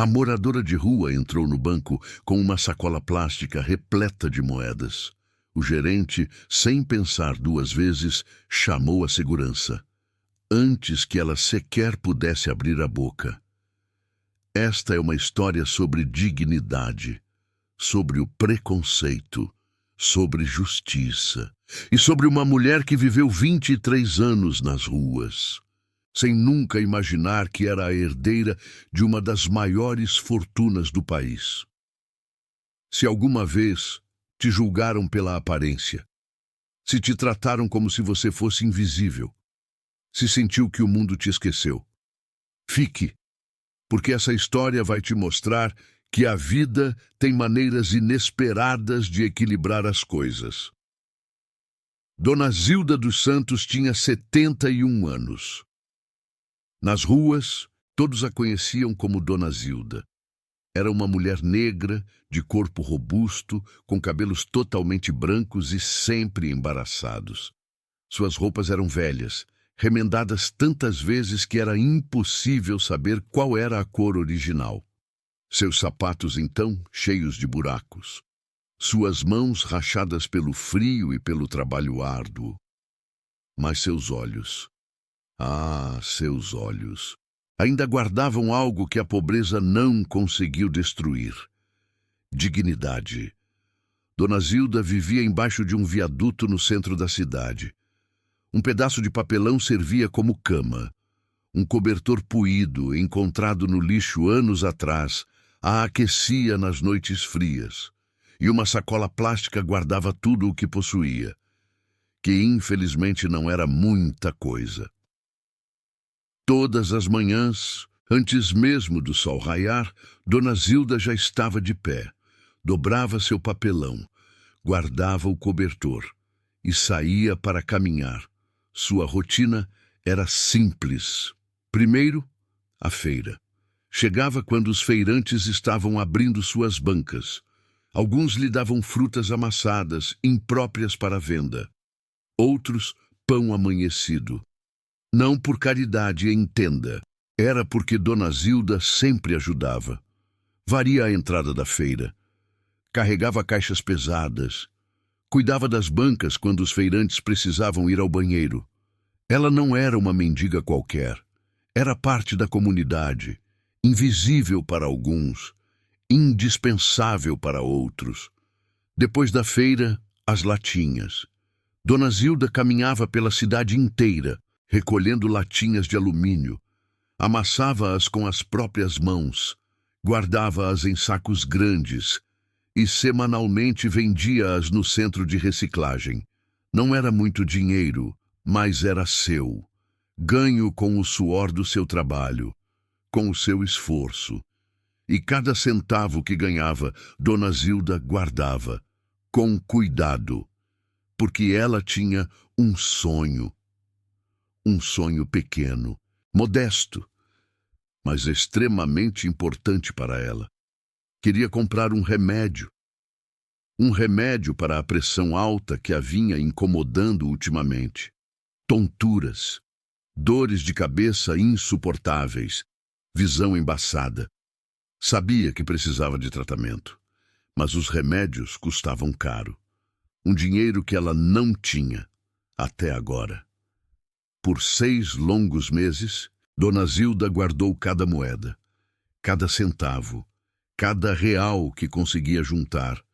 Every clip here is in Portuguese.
A moradora de rua entrou no banco com uma sacola plástica repleta de moedas. O gerente, sem pensar duas vezes, chamou a segurança, antes que ela sequer pudesse abrir a boca. Esta é uma história sobre dignidade, sobre o preconceito, sobre justiça e sobre uma mulher que viveu 23 anos nas ruas, sem nunca imaginar que era a herdeira de uma das maiores fortunas do país. Se alguma vez te julgaram pela aparência, se te trataram como se você fosse invisível, se sentiu que o mundo te esqueceu, fique, porque essa história vai te mostrar que a vida tem maneiras inesperadas de equilibrar as coisas. Dona Zilda dos Santos tinha 71 anos. Nas ruas, todos a conheciam como Dona Zilda. Era uma mulher negra, de corpo robusto, com cabelos totalmente brancos e sempre embaraçados. Suas roupas eram velhas, remendadas tantas vezes que era impossível saber qual era a cor original. Seus sapatos, então, cheios de buracos. Suas mãos rachadas pelo frio e pelo trabalho árduo. Mas seus olhos, seus olhos, ainda guardavam algo que a pobreza não conseguiu destruir. Dignidade. Dona Zilda vivia embaixo de um viaduto no centro da cidade. Um pedaço de papelão servia como cama. Um cobertor puído, encontrado no lixo anos atrás, a aquecia nas noites frias. E uma sacola plástica guardava tudo o que possuía, que infelizmente não era muita coisa. Todas as manhãs, antes mesmo do sol raiar, Dona Zilda já estava de pé, dobrava seu papelão, guardava o cobertor e saía para caminhar. Sua rotina era simples. Primeiro, a feira. Chegava quando os feirantes estavam abrindo suas bancas. Alguns lhe davam frutas amassadas, impróprias para venda. Outros, pão amanhecido. Não por caridade, entenda. Era porque Dona Zilda sempre ajudava. Varia a entrada da feira. Carregava caixas pesadas. Cuidava das bancas quando os feirantes precisavam ir ao banheiro. Ela não era uma mendiga qualquer. Era parte da comunidade, invisível para alguns, indispensável para outros. Depois da feira, as latinhas. Dona Zilda caminhava pela cidade inteira, recolhendo latinhas de alumínio. Amassava-as com as próprias mãos, guardava-as em sacos grandes e semanalmente vendia-as no centro de reciclagem. Não era muito dinheiro, mas era seu, ganho com o suor do seu trabalho, com o seu esforço. E cada centavo que ganhava, Dona Zilda guardava, com cuidado, porque ela tinha um sonho pequeno, modesto, mas extremamente importante para ela. Queria comprar um remédio para a pressão alta que a vinha incomodando ultimamente. Tonturas, dores de cabeça insuportáveis, visão embaçada. Sabia que precisava de tratamento, mas os remédios custavam caro. Um dinheiro que ela não tinha, até agora. Por 6 longos meses, Dona Zilda guardou cada moeda, cada centavo, cada real que conseguia juntar.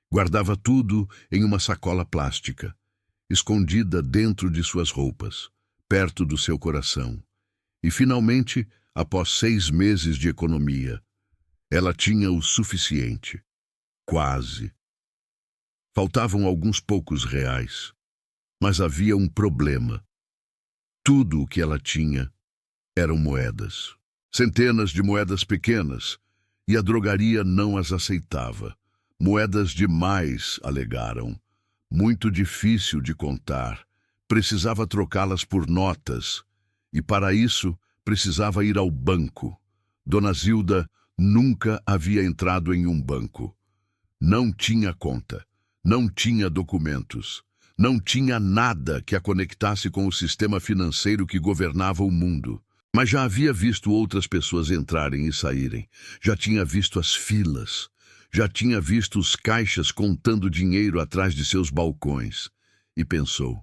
Guardava tudo em uma sacola plástica, escondida dentro de suas roupas, perto do seu coração. E finalmente, após 6 meses de economia, ela tinha o suficiente. Quase. Faltavam alguns poucos reais, mas havia um problema. Tudo o que ela tinha eram moedas. Centenas de moedas pequenas, e a drogaria não as aceitava. Moedas demais, alegaram. Muito difícil de contar. Precisava trocá-las por notas, e para isso precisava ir ao banco. Dona Zilda nunca havia entrado em um banco. Não tinha conta, não tinha documentos, não tinha nada que a conectasse com o sistema financeiro que governava o mundo. Mas já havia visto outras pessoas entrarem e saírem. Já tinha visto as filas. Já tinha visto os caixas contando dinheiro atrás de seus balcões. E pensou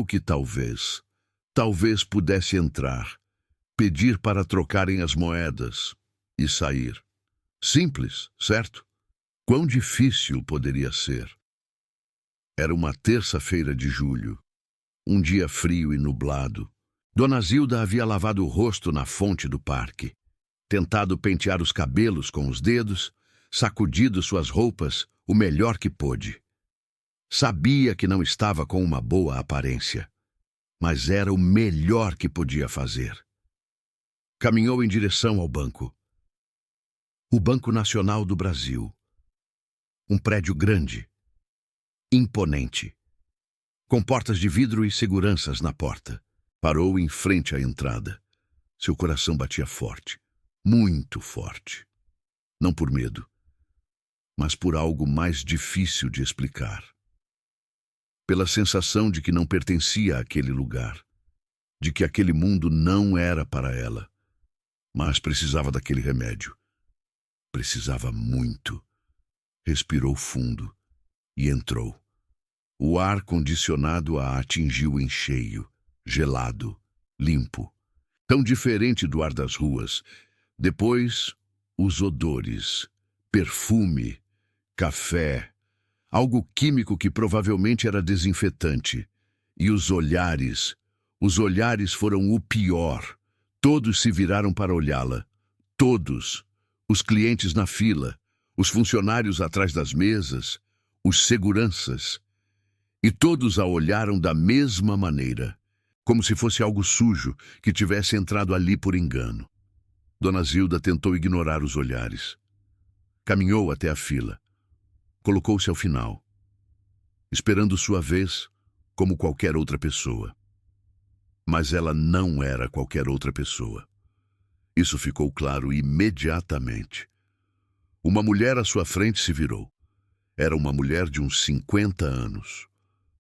que talvez pudesse entrar, pedir para trocarem as moedas e sair. Simples, certo? Quão difícil poderia ser? Era uma terça-feira de julho, um dia frio e nublado. Dona Zilda havia lavado o rosto na fonte do parque, tentado pentear os cabelos com os dedos, sacudido suas roupas o melhor que pôde. Sabia que não estava com uma boa aparência, mas era o melhor que podia fazer. Caminhou em direção ao banco. O Banco Nacional do Brasil. Um prédio grande, imponente, com portas de vidro e seguranças na porta. Parou em frente à entrada. Seu coração batia forte, muito forte. Não por medo, mas por algo mais difícil de explicar. Pela sensação de que não pertencia àquele lugar, de que aquele mundo não era para ela, mas precisava daquele remédio. Precisava muito. Respirou fundo e entrou. O ar-condicionado a atingiu em cheio, gelado, limpo, tão diferente do ar das ruas. Depois, os odores, perfume, café, algo químico que provavelmente era desinfetante. E os olhares foram o pior. Todos se viraram para olhá-la. Todos. Os clientes na fila, os funcionários atrás das mesas, os seguranças. E todos a olharam da mesma maneira, como se fosse algo sujo que tivesse entrado ali por engano. Dona Zilda tentou ignorar os olhares. Caminhou até a fila. Colocou-se ao final, esperando sua vez como qualquer outra pessoa. Mas ela não era qualquer outra pessoa. Isso ficou claro imediatamente. Uma mulher à sua frente se virou. Era uma mulher de uns 50 anos,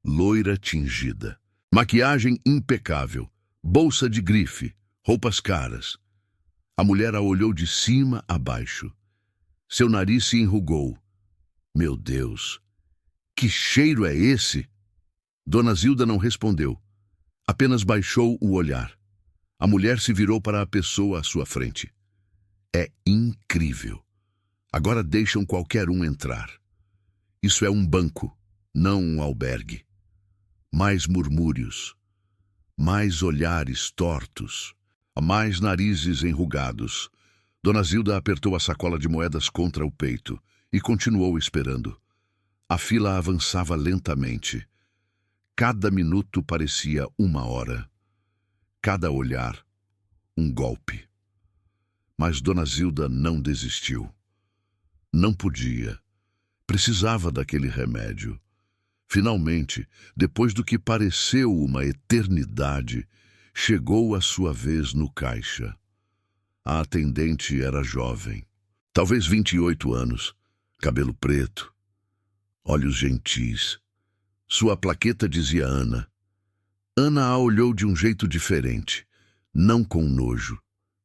loira tingida, maquiagem impecável, bolsa de grife, roupas caras. A mulher a olhou de cima a baixo. Seu nariz se enrugou. Meu Deus, que cheiro é esse? Dona Zilda não respondeu. Apenas baixou o olhar. A mulher se virou para a pessoa à sua frente. É incrível. Agora deixam qualquer um entrar. Isso é um banco, não um albergue. Mais murmúrios, mais olhares tortos, mais narizes enrugados. Dona Zilda apertou a sacola de moedas contra o peito e continuou esperando. A fila avançava lentamente. Cada minuto parecia uma hora. Cada olhar, um golpe. Mas Dona Zilda não desistiu. Não podia. Precisava daquele remédio. Finalmente, depois do que pareceu uma eternidade, chegou a sua vez no caixa. A atendente era jovem, talvez 28 anos, cabelo preto, olhos gentis. Sua plaqueta dizia Ana. Ana a olhou de um jeito diferente, não com nojo,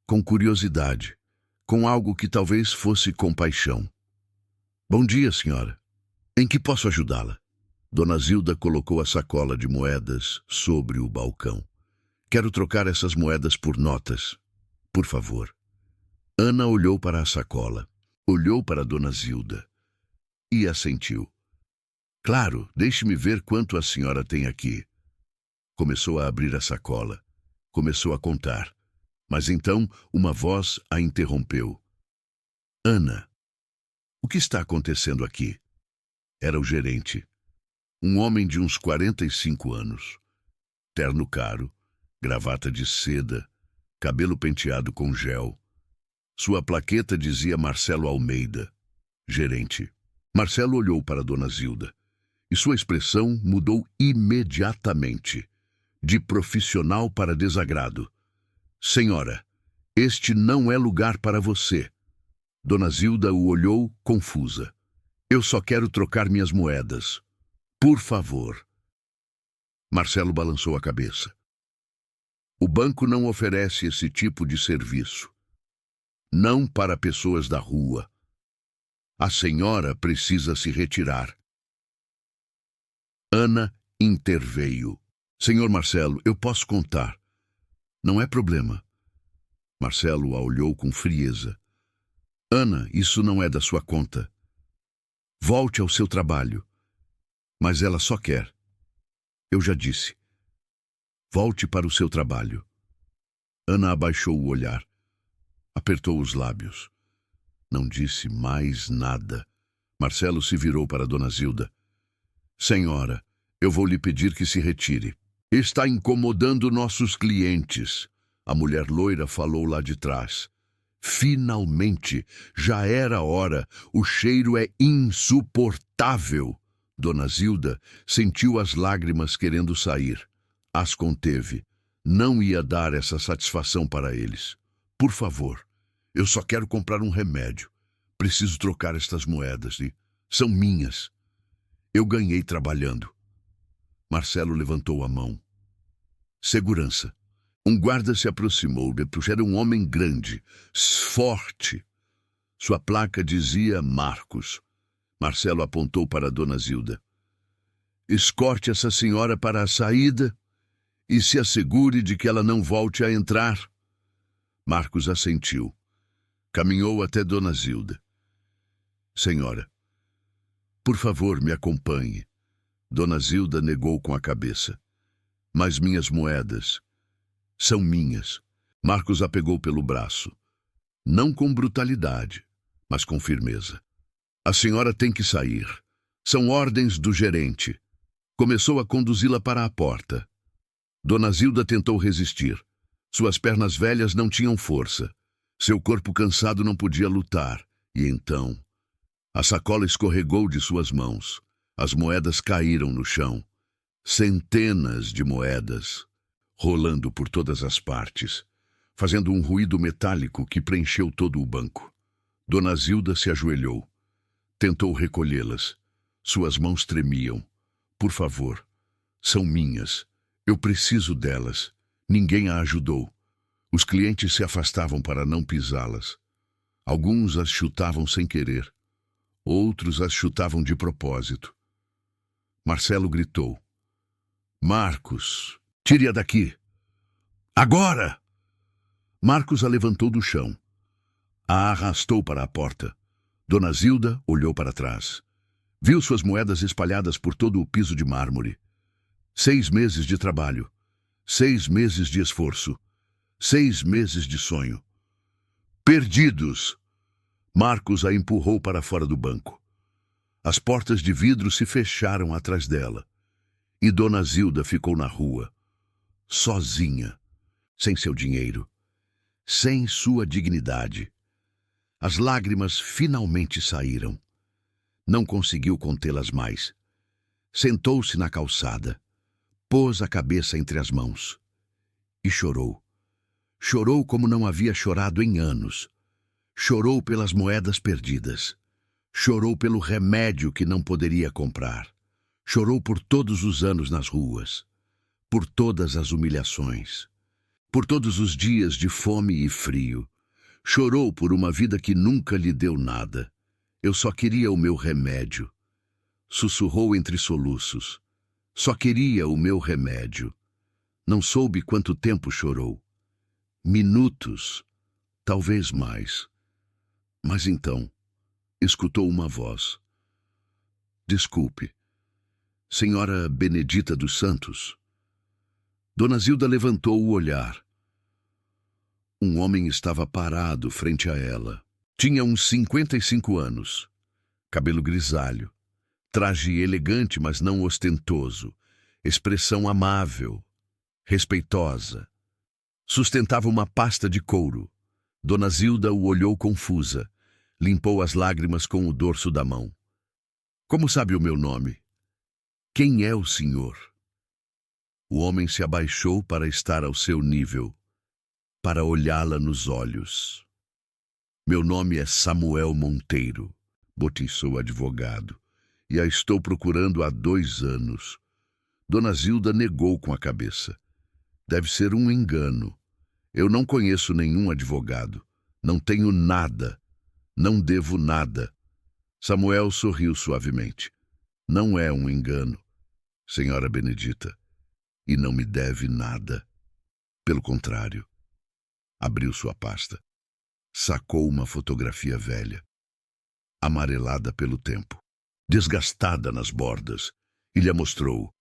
com curiosidade, com algo que talvez fosse compaixão. Bom dia, senhora. Em que posso ajudá-la? Dona Zilda colocou a sacola de moedas sobre o balcão. Quero trocar essas moedas por notas, por favor. Ana olhou para a sacola, olhou para Dona Zilda e assentiu. Claro, deixe-me ver quanto a senhora tem aqui. Começou a abrir a sacola. Começou a contar. Mas então uma voz a interrompeu. Ana, o que está acontecendo aqui? Era o gerente. Um homem de uns 45 anos. Terno caro, gravata de seda, cabelo penteado com gel. Sua plaqueta dizia Marcelo Almeida, gerente. Marcelo olhou para Dona Zilda e sua expressão mudou imediatamente, de profissional para desagrado. Senhora, este não é lugar para você. Dona Zilda o olhou confusa. Eu só quero trocar minhas moedas. Por favor. Marcelo balançou a cabeça. O banco não oferece esse tipo de serviço. Não para pessoas da rua. A senhora precisa se retirar. Ana interveio. Senhor Marcelo, eu posso contar. Não é problema. Marcelo a olhou com frieza. Ana, isso não é da sua conta. Volte ao seu trabalho. Mas ela só quer. Eu já disse. Volte para o seu trabalho. Ana abaixou o olhar. Apertou os lábios. Não disse mais nada. Marcelo se virou para Dona Zilda. Senhora, eu vou lhe pedir que se retire. Está incomodando nossos clientes. A mulher loira falou lá de trás. Finalmente, já era hora. O cheiro é insuportável. Dona Zilda sentiu as lágrimas querendo sair. As conteve. Não ia dar essa satisfação para eles. Por favor, eu só quero comprar um remédio. Preciso trocar estas moedas e são minhas. Eu ganhei trabalhando. Marcelo levantou a mão. Segurança. Um guarda se aproximou. Era um homem grande, forte. Sua placa dizia Marcos. Marcelo apontou para Dona Zilda. Escorte essa senhora para a saída e se assegure de que ela não volte a entrar. Marcos assentiu. Caminhou até Dona Zilda. Senhora, por favor, me acompanhe. Dona Zilda negou com a cabeça. Mas minhas moedas são minhas. Marcos a pegou pelo braço. Não com brutalidade, mas com firmeza. A senhora tem que sair. São ordens do gerente. Começou a conduzi-la para a porta. Dona Zilda tentou resistir. Suas pernas velhas não tinham força. Seu corpo cansado não podia lutar. E então, a sacola escorregou de suas mãos. As moedas caíram no chão. Centenas de moedas, rolando por todas as partes, fazendo um ruído metálico que preencheu todo o banco. Dona Zilda se ajoelhou. Tentou recolhê-las. Suas mãos tremiam. Por favor, são minhas. Eu preciso delas. Ninguém a ajudou. Os clientes se afastavam para não pisá-las. Alguns as chutavam sem querer. Outros as chutavam de propósito. Marcelo gritou. Marcos, tire-a daqui. Agora! Marcos a levantou do chão. A arrastou para a porta. Dona Zilda olhou para trás. Viu suas moedas espalhadas por todo o piso de mármore. 6 meses de trabalho. 6 meses de esforço. 6 meses de sonho. Perdidos! Marcos a empurrou para fora do banco. As portas de vidro se fecharam atrás dela. E Dona Zilda ficou na rua. Sozinha. Sem seu dinheiro. Sem sua dignidade. As lágrimas finalmente saíram. Não conseguiu contê-las mais. Sentou-se na calçada. Pôs a cabeça entre as mãos. E chorou. Chorou como não havia chorado em anos. Chorou pelas moedas perdidas. Chorou pelo remédio que não poderia comprar. Chorou por todos os anos nas ruas. Por todas as humilhações. Por todos os dias de fome e frio. Chorou por uma vida que nunca lhe deu nada. Eu só queria o meu remédio. Sussurrou entre soluços. Só queria o meu remédio. Não soube quanto tempo chorou. Minutos, talvez mais. Mas então, escutou uma voz. Desculpe, senhora Benedita dos Santos. Dona Zilda levantou o olhar. Um homem estava parado frente a ela. Tinha uns 55 anos. Cabelo grisalho. Traje elegante, mas não ostentoso. Expressão amável, respeitosa. Sustentava uma pasta de couro. Dona Zilda o olhou confusa. Limpou as lágrimas com o dorso da mão. Como sabe o meu nome? Quem é o senhor? O homem se abaixou para estar ao seu nível, para olhá-la nos olhos. Meu nome é Samuel Monteiro, botiçou o advogado, e a estou procurando há 2 anos. Dona Zilda negou com a cabeça. Deve ser um engano. Eu não conheço nenhum advogado. Não tenho nada. Não devo nada. Samuel sorriu suavemente. Não é um engano, senhora Benedita, e não me deve nada. Pelo contrário, abriu sua pasta. Sacou uma fotografia velha, amarelada pelo tempo, desgastada nas bordas, e lhe a mostrou.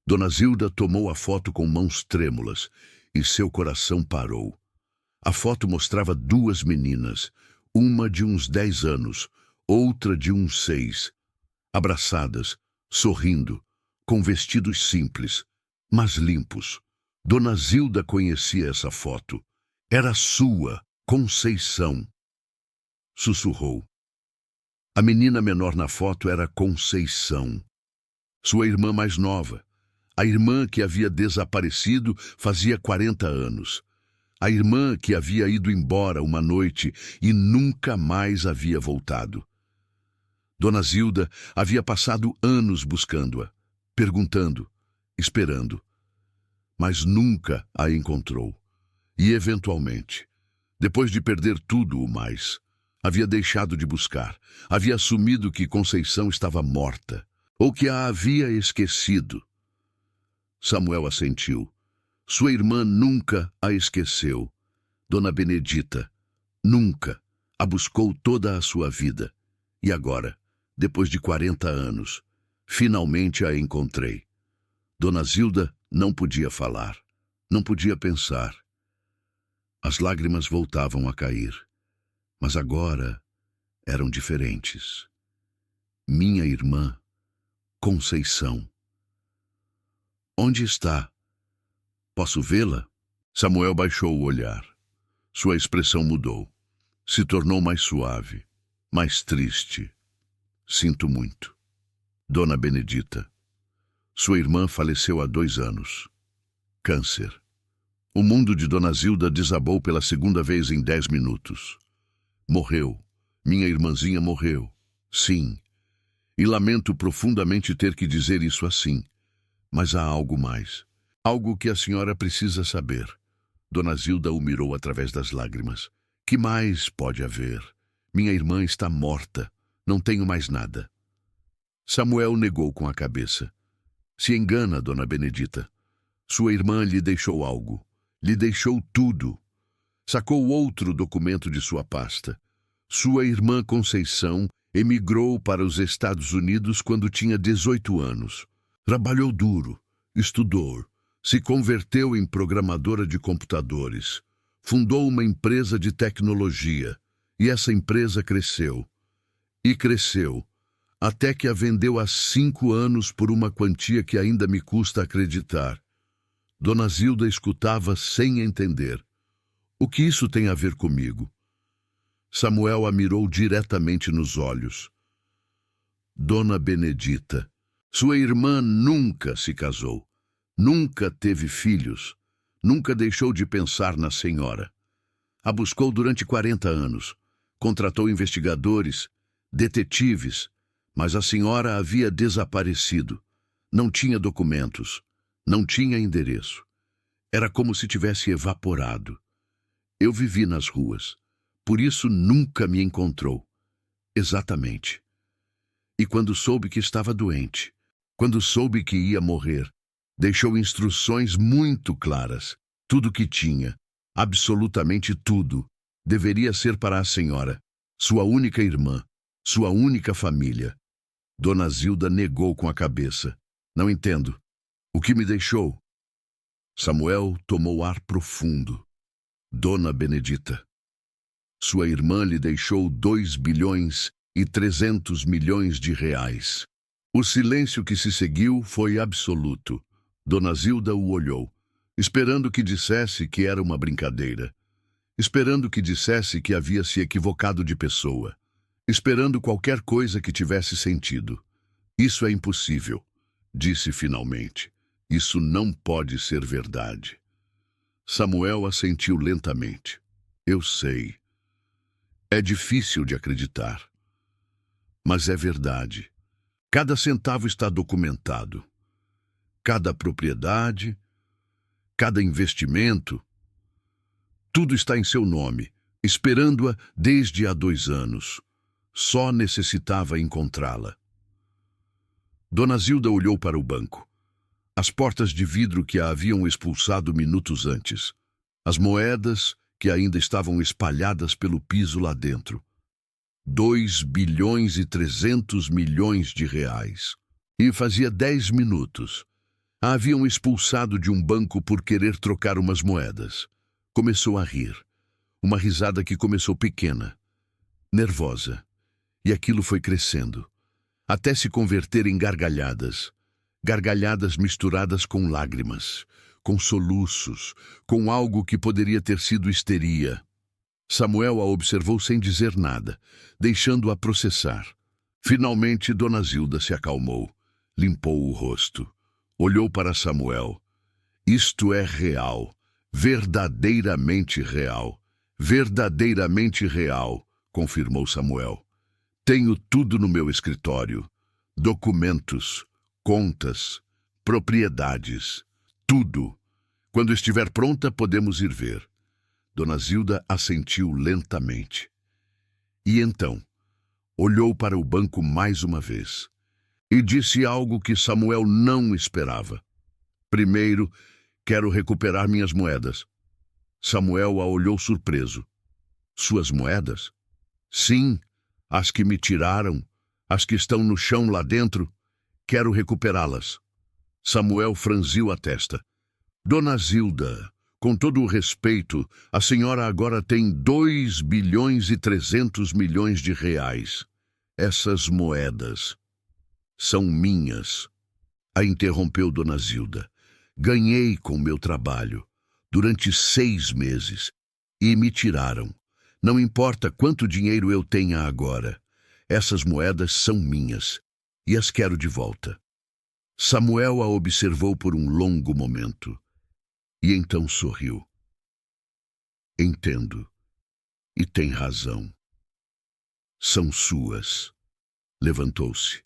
Dona Zilda tomou a foto com mãos trêmulas e seu coração parou. A foto mostrava duas meninas, uma de uns 10 anos, outra de uns 6, abraçadas, sorrindo, com vestidos simples, mas limpos. Dona Zilda conhecia essa foto. Era sua, Conceição. Sussurrou. A menina menor na foto era Conceição, sua irmã mais nova. A irmã que havia desaparecido fazia 40 anos. A irmã que havia ido embora uma noite e nunca mais havia voltado. Dona Zilda havia passado anos buscando-a, perguntando, esperando, mas nunca a encontrou. E, eventualmente, depois de perder tudo o mais, havia deixado de buscar, havia assumido que Conceição estava morta, ou que a havia esquecido. Samuel assentiu. Sua irmã nunca a esqueceu. Dona Benedita nunca a buscou toda a sua vida. E agora, depois de 40 anos, finalmente a encontrei. Dona Zilda não podia falar, não podia pensar. As lágrimas voltavam a cair, mas agora eram diferentes. Minha irmã, Conceição. Onde está? Posso vê-la? Samuel baixou o olhar. Sua expressão mudou. Se tornou mais suave, mais triste. Sinto muito. Dona Benedita. Sua irmã faleceu há 2 anos. Câncer. O mundo de Dona Zilda desabou pela segunda vez em 10 minutos. Morreu. Minha irmãzinha morreu. Sim. E lamento profundamente ter que dizer isso assim. Mas há algo mais. Algo que a senhora precisa saber. Dona Zilda o mirou através das lágrimas. Que mais pode haver? Minha irmã está morta. Não tenho mais nada. Samuel negou com a cabeça. Se engana, Dona Benedita. Sua irmã lhe deixou algo. Lhe deixou tudo. Sacou outro documento de sua pasta. Sua irmã Conceição emigrou para os Estados Unidos quando tinha 18 anos. Trabalhou duro, estudou, se converteu em programadora de computadores, fundou uma empresa de tecnologia, e essa empresa cresceu. E cresceu, até que a vendeu há 5 anos por uma quantia que ainda me custa acreditar. Dona Zilda escutava sem entender. O que isso tem a ver comigo? Samuel a mirou diretamente nos olhos. Dona Benedita, sua irmã nunca se casou, nunca teve filhos, nunca deixou de pensar na senhora. A buscou durante 40 anos, contratou investigadores, detetives, mas a senhora havia desaparecido. Não tinha documentos, não tinha endereço. Era como se tivesse evaporado. Eu vivi nas ruas, por isso nunca me encontrou. Exatamente. E quando soube que estava doente, quando soube que ia morrer, deixou instruções muito claras. Tudo que tinha, absolutamente tudo, deveria ser para a senhora, sua única irmã, sua única família. Dona Zilda negou com a cabeça. Não entendo. O que me deixou? Samuel tomou ar profundo. Dona Benedita. Sua irmã lhe deixou 2,3 bilhões de reais. O silêncio que se seguiu foi absoluto. Dona Zilda o olhou, esperando que dissesse que era uma brincadeira, esperando que dissesse que havia se equivocado de pessoa, esperando qualquer coisa que tivesse sentido. Isso é impossível, disse finalmente. Isso não pode ser verdade. Samuel assentiu lentamente. Eu sei. É difícil de acreditar. Mas é verdade. Cada centavo está documentado. Cada propriedade, cada investimento. Tudo está em seu nome, esperando-a desde há 2 anos. Só necessitava encontrá-la. Dona Zilda olhou para o banco. As portas de vidro que a haviam expulsado minutos antes. As moedas que ainda estavam espalhadas pelo piso lá dentro. 2,3 bilhões de reais. E fazia 10 minutos. A haviam expulsado de um banco por querer trocar umas moedas. Começou a rir. Uma risada que começou pequena, nervosa. E aquilo foi crescendo, até se converter em gargalhadas. Gargalhadas misturadas com lágrimas, com soluços, com algo que poderia ter sido histeria. Samuel a observou sem dizer nada, deixando-a processar. Finalmente, Dona Zilda se acalmou, limpou o rosto, olhou para Samuel. Isto é real, verdadeiramente real, verdadeiramente real, confirmou Samuel. Tenho tudo no meu escritório, documentos, contas, propriedades, tudo. Quando estiver pronta, podemos ir ver. Dona Zilda assentiu lentamente. E então, olhou para o banco mais uma vez e disse algo que Samuel não esperava. Primeiro, quero recuperar minhas moedas. Samuel a olhou surpreso. Suas moedas? Sim, as que me tiraram, as que estão no chão lá dentro. Quero recuperá-las. Samuel franziu a testa. Dona Zilda, com todo o respeito, a senhora agora tem 2,3 bilhões de reais. Essas moedas são minhas. A interrompeu Dona Zilda. Ganhei com meu trabalho durante 6 meses e me tiraram. Não importa quanto dinheiro eu tenha agora. Essas moedas são minhas e as quero de volta. Samuel a observou por um longo momento e então sorriu. Entendo. E tem razão. São suas. Levantou-se.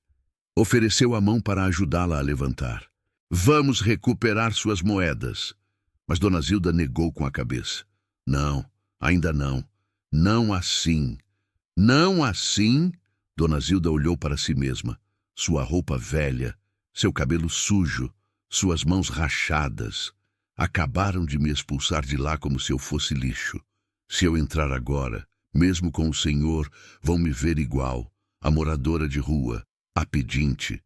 Ofereceu a mão para ajudá-la a levantar. Vamos recuperar suas moedas. Mas Dona Zilda negou com a cabeça. Não, ainda não. Não assim. Não assim? Dona Zilda olhou para si mesma. Sua roupa velha, seu cabelo sujo, suas mãos rachadas. Acabaram de me expulsar de lá como se eu fosse lixo. Se eu entrar agora, mesmo com o senhor, vão me ver igual. A moradora de rua, a pedinte,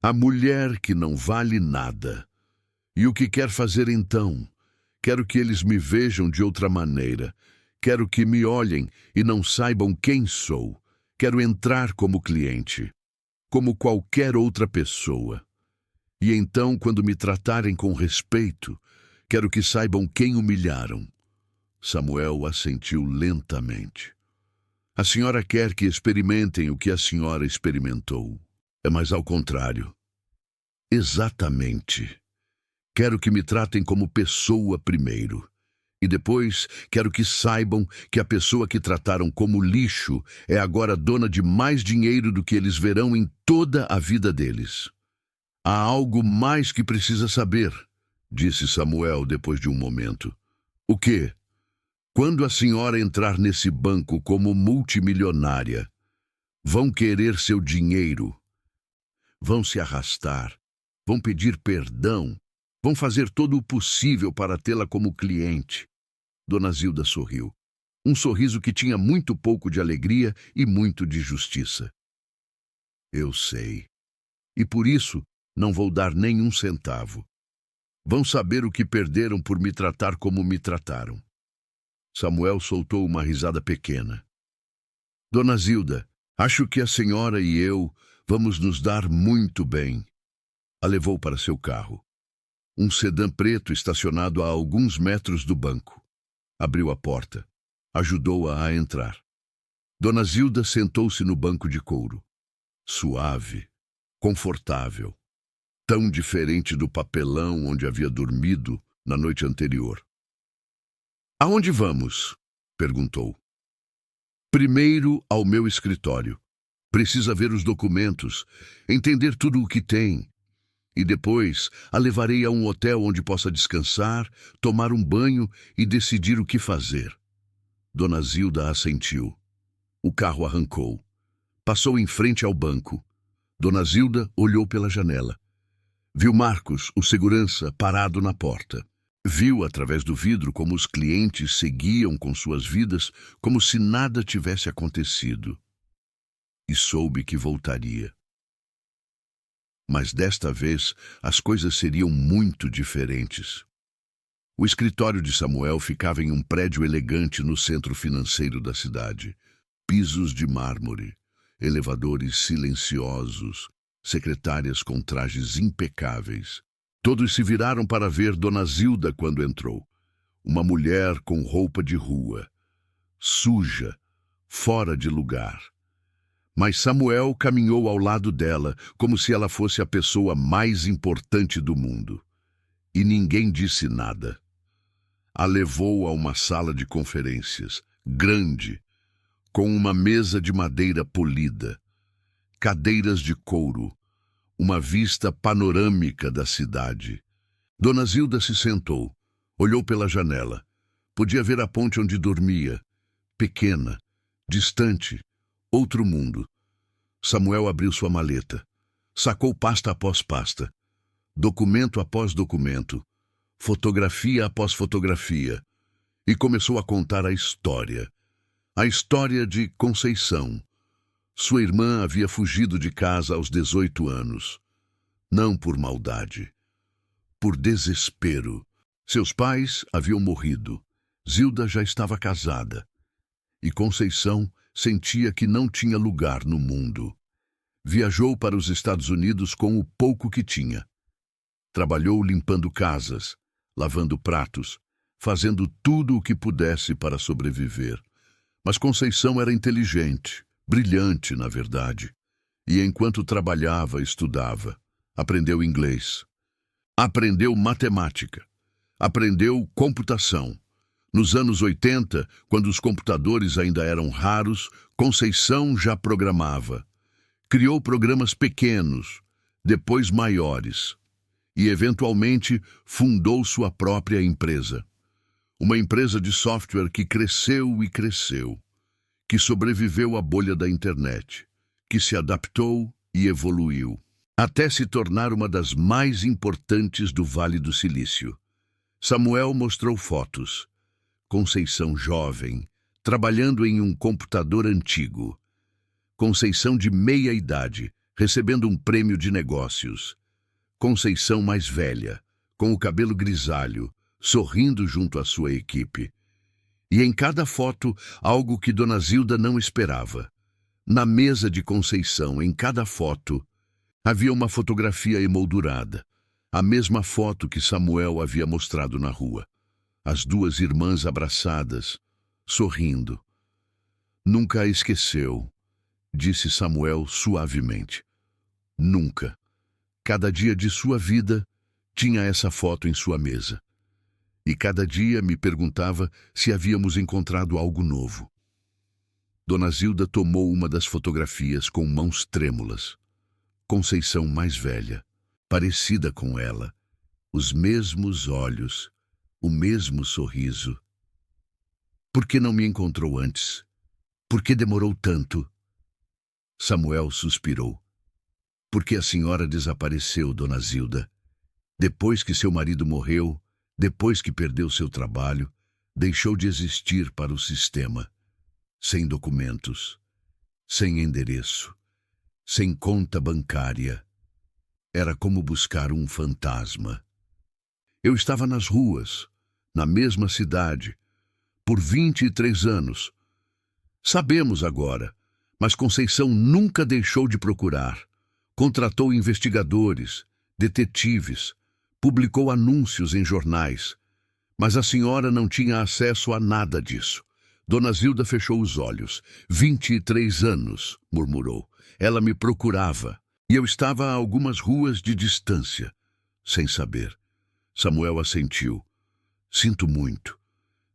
a mulher que não vale nada. E o que quer fazer então? Quero que eles me vejam de outra maneira. Quero que me olhem e não saibam quem sou. Quero entrar como cliente, como qualquer outra pessoa. E então, quando me tratarem com respeito, quero que saibam quem humilharam. Samuel assentiu lentamente. A senhora quer que experimentem o que a senhora experimentou. É mais ao contrário. Exatamente. Quero que me tratem como pessoa primeiro. E depois, quero que saibam que a pessoa que trataram como lixo é agora dona de mais dinheiro do que eles verão em toda a vida deles. Há algo mais que precisa saber, disse Samuel depois de um momento. O quê? Quando a senhora entrar nesse banco como multimilionária, vão querer seu dinheiro. Vão se arrastar, vão pedir perdão, vão fazer todo o possível para tê-la como cliente. Dona Zilda sorriu. Um sorriso que tinha muito pouco de alegria e muito de justiça. Eu sei. E por isso não vou dar nenhum centavo. Vão saber o que perderam por me tratar como me trataram. Samuel soltou uma risada pequena. Dona Zilda, acho que a senhora e eu vamos nos dar muito bem. A levou para seu carro. Um sedã preto estacionado a alguns metros do banco. Abriu a porta. Ajudou-a a entrar. Dona Zilda sentou-se no banco de couro. Suave, confortável. Tão diferente do papelão onde havia dormido na noite anterior. Aonde vamos? Perguntou. Primeiro ao meu escritório. Precisa ver os documentos, entender tudo o que tem. E depois a levarei a um hotel onde possa descansar, tomar um banho e decidir o que fazer. Dona Zilda assentiu. O carro arrancou. Passou em frente ao banco. Dona Zilda olhou pela janela. Viu Marcos, o segurança, parado na porta. Viu através do vidro como os clientes seguiam com suas vidas como se nada tivesse acontecido. E soube que voltaria. Mas desta vez as coisas seriam muito diferentes. O escritório de Samuel ficava em um prédio elegante no centro financeiro da cidade. Pisos de mármore, elevadores silenciosos, secretárias com trajes impecáveis. Todos se viraram para ver Dona Zilda quando entrou. Uma mulher com roupa de rua, suja, fora de lugar. Mas Samuel caminhou ao lado dela como se ela fosse a pessoa mais importante do mundo. E ninguém disse nada. A levou a uma sala de conferências, grande, com uma mesa de madeira polida, cadeiras de couro, uma vista panorâmica da cidade. Dona Zilda se sentou, olhou pela janela. Podia ver a ponte onde dormia, pequena, distante, outro mundo. Samuel abriu sua maleta, sacou pasta após pasta, documento após documento, fotografia após fotografia, e começou a contar a história. A história de Conceição. Sua irmã havia fugido de casa aos 18 anos. Não por maldade, por desespero. Seus pais haviam morrido. Zilda já estava casada. E Conceição sentia que não tinha lugar no mundo. Viajou para os Estados Unidos com o pouco que tinha. Trabalhou limpando casas, lavando pratos, fazendo tudo o que pudesse para sobreviver. Mas Conceição era inteligente, brilhante, na verdade. E enquanto trabalhava, estudava. Aprendeu inglês. Aprendeu matemática. Aprendeu computação. Nos anos 80, quando os computadores ainda eram raros, Conceição já programava. Criou programas pequenos, depois maiores. E, eventualmente, fundou sua própria empresa. Uma empresa de software que cresceu e cresceu, que sobreviveu à bolha da internet, que se adaptou e evoluiu, até se tornar uma das mais importantes do Vale do Silício. Samuel mostrou fotos. Conceição jovem, trabalhando em um computador antigo. Conceição de meia idade, recebendo um prêmio de negócios. Conceição mais velha, com o cabelo grisalho, sorrindo junto à sua equipe. E em cada foto, algo que Dona Zilda não esperava. Na mesa de Conceição, em cada foto, havia uma fotografia emoldurada, a mesma foto que Samuel havia mostrado na rua. As duas irmãs abraçadas, sorrindo. Nunca a esqueceu, disse Samuel suavemente. Nunca. Cada dia de sua vida tinha essa foto em sua mesa. E cada dia me perguntava se havíamos encontrado algo novo. Dona Zilda tomou uma das fotografias com mãos trêmulas. Conceição mais velha, parecida com ela, os mesmos olhos, o mesmo sorriso. Por que não me encontrou antes? Por que demorou tanto? Samuel suspirou. Porque a senhora desapareceu, Dona Zilda. Depois que seu marido morreu, depois que perdeu seu trabalho, deixou de existir para o sistema. Sem documentos, sem endereço, sem conta bancária. Era como buscar um fantasma. Eu estava nas ruas, na mesma cidade, por 23 anos. Sabemos agora, mas Conceição nunca deixou de procurar. Contratou investigadores, detetives, publicou anúncios em jornais. Mas a senhora não tinha acesso a nada disso. Dona Zilda fechou os olhos. 23 anos, murmurou. Ela me procurava, e eu estava a algumas ruas de distância, sem saber. Samuel assentiu. Sinto muito.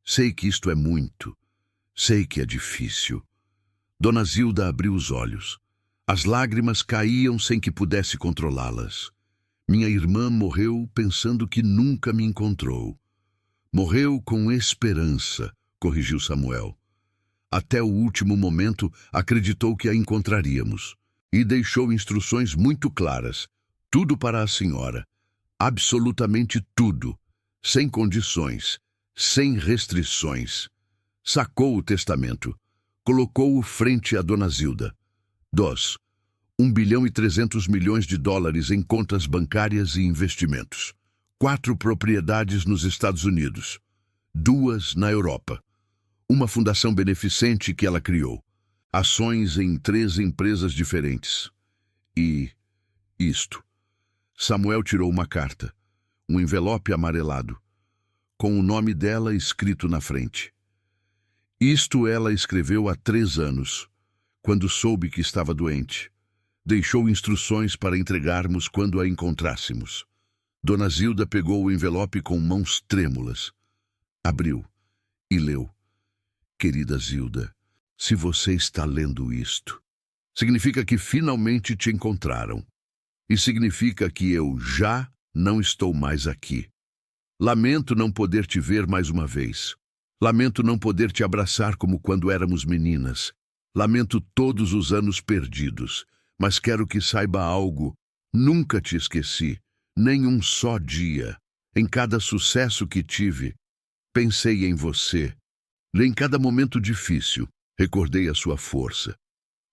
Sei que isto é muito. Sei que é difícil. Dona Zilda abriu os olhos. As lágrimas caíam sem que pudesse controlá-las. Minha irmã morreu pensando que nunca me encontrou. Morreu com esperança, corrigiu Samuel. Até o último momento acreditou que a encontraríamos. E deixou instruções muito claras. Tudo para a senhora. Absolutamente tudo. Sem condições. Sem restrições. Sacou o testamento. Colocou-o frente a Dona Zilda. 1,3 bilhão em contas bancárias e investimentos. 4 propriedades nos Estados Unidos. 2 na Europa. Uma fundação beneficente que ela criou. Ações em 3 empresas diferentes. E isto. Samuel tirou uma carta. Um envelope amarelado. Com o nome dela escrito na frente. Isto ela escreveu há 3 anos, quando soube que estava doente. Deixou instruções para entregarmos quando a encontrássemos. Dona Zilda pegou o envelope com mãos trêmulas. Abriu e leu. Querida Zilda, se você está lendo isto, significa que finalmente te encontraram. E significa que eu já não estou mais aqui. Lamento não poder te ver mais uma vez. Lamento não poder te abraçar como quando éramos meninas. Lamento todos os anos perdidos. Mas quero que saiba algo. Nunca te esqueci, nem um só dia. Em cada sucesso que tive, pensei em você. Em cada momento difícil, recordei a sua força.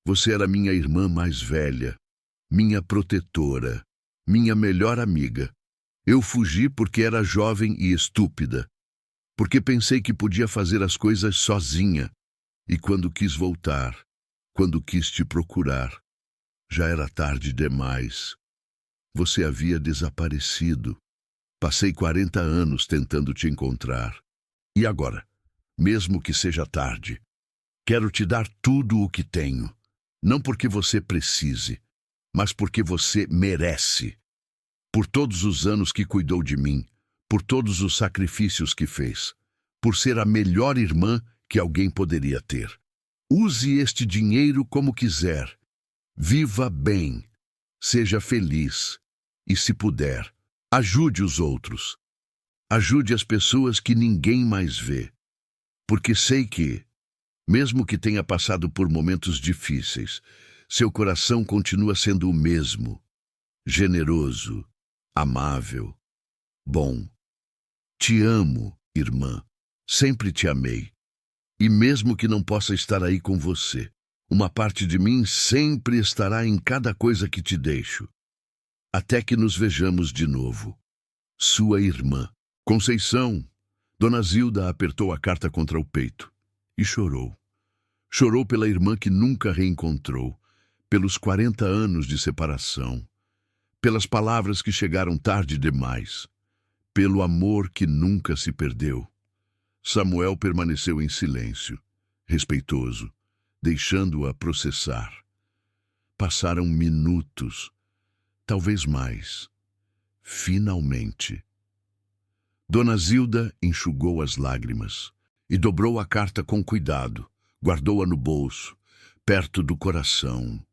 Você era minha irmã mais velha, minha protetora, minha melhor amiga. Eu fugi porque era jovem e estúpida, porque pensei que podia fazer as coisas sozinha. E quando quis voltar, quando quis te procurar, já era tarde demais. Você havia desaparecido. Passei 40 anos tentando te encontrar. E agora, mesmo que seja tarde, quero te dar tudo o que tenho. Não porque você precise, mas porque você merece. Por todos os anos que cuidou de mim, por todos os sacrifícios que fez, por ser a melhor irmã que alguém poderia ter. Use este dinheiro como quiser. Viva bem, seja feliz e, se puder, ajude os outros. Ajude as pessoas que ninguém mais vê. Porque sei que, mesmo que tenha passado por momentos difíceis, seu coração continua sendo o mesmo. Generoso, amável, bom. Te amo, irmã. Sempre te amei. E mesmo que não possa estar aí com você, uma parte de mim sempre estará em cada coisa que te deixo. Até que nos vejamos de novo. Sua irmã. Conceição. Dona Zilda apertou a carta contra o peito e chorou. Chorou pela irmã que nunca reencontrou, pelos 40 anos de separação, pelas palavras que chegaram tarde demais, pelo amor que nunca se perdeu. Samuel permaneceu em silêncio, respeitoso, deixando-a processar. Passaram minutos, talvez mais. Finalmente. Dona Zilda enxugou as lágrimas e dobrou a carta com cuidado, guardou-a no bolso, perto do coração.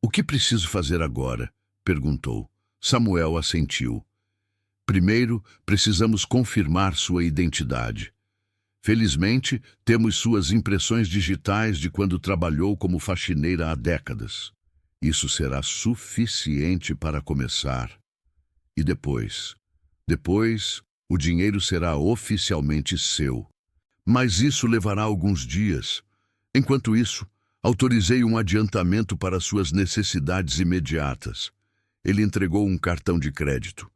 O que preciso fazer agora? Perguntou. Samuel assentiu. Primeiro, precisamos confirmar sua identidade. Felizmente, temos suas impressões digitais de quando trabalhou como faxineira há décadas. Isso será suficiente para começar. E depois, o dinheiro será oficialmente seu. Mas isso levará alguns dias. Enquanto isso, autorizei um adiantamento para suas necessidades imediatas. Ele entregou um cartão de crédito.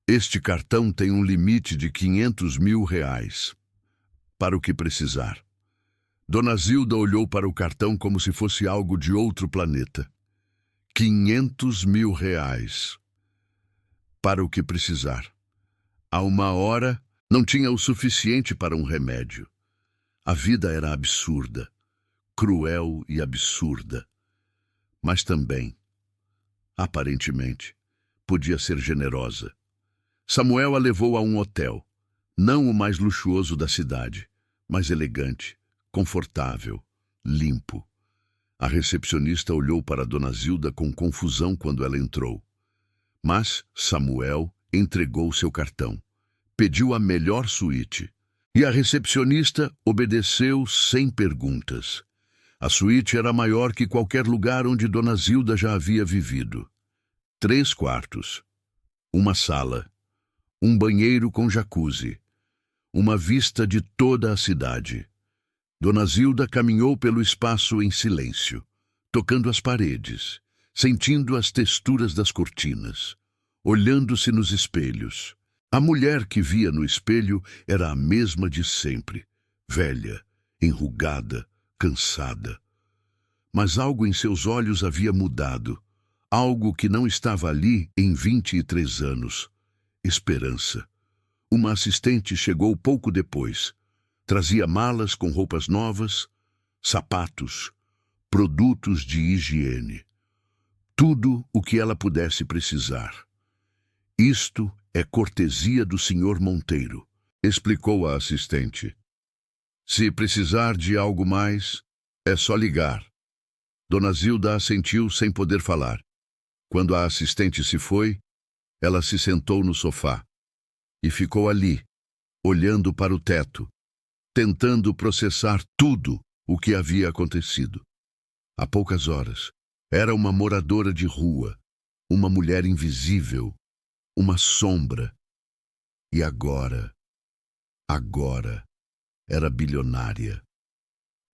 Este cartão tem um limite de R$500 mil. Para o que precisar. Dona Zilda olhou para o cartão como se fosse algo de outro planeta. R$500 mil. Para o que precisar. Há 1 hora, não tinha o suficiente para um remédio. A vida era absurda, cruel e absurda. Mas também, aparentemente, podia ser generosa. Samuel a levou a um hotel, não o mais luxuoso da cidade, mas elegante, confortável, limpo. A recepcionista olhou para Dona Zilda com confusão quando ela entrou. Mas Samuel entregou seu cartão. Pediu a melhor suíte. E a recepcionista obedeceu sem perguntas. A suíte era maior que qualquer lugar onde Dona Zilda já havia vivido. 3 quartos, uma sala, um banheiro com jacuzzi, uma vista de toda a cidade. Dona Zilda caminhou pelo espaço em silêncio, tocando as paredes, sentindo as texturas das cortinas, olhando-se nos espelhos. A mulher que via no espelho era a mesma de sempre, velha, enrugada, cansada. Mas algo em seus olhos havia mudado, algo que não estava ali em 23 anos. Esperança. Uma assistente chegou pouco depois. Trazia malas com roupas novas, sapatos, produtos de higiene. Tudo o que ela pudesse precisar. Isto é cortesia do Sr. Monteiro, explicou a assistente. Se precisar de algo mais, é só ligar. Dona Zilda assentiu sem poder falar. Quando a assistente se foi, ela se sentou no sofá e ficou ali, olhando para o teto, tentando processar tudo o que havia acontecido. Há poucas horas, era uma moradora de rua, uma mulher invisível, uma sombra. E agora era bilionária.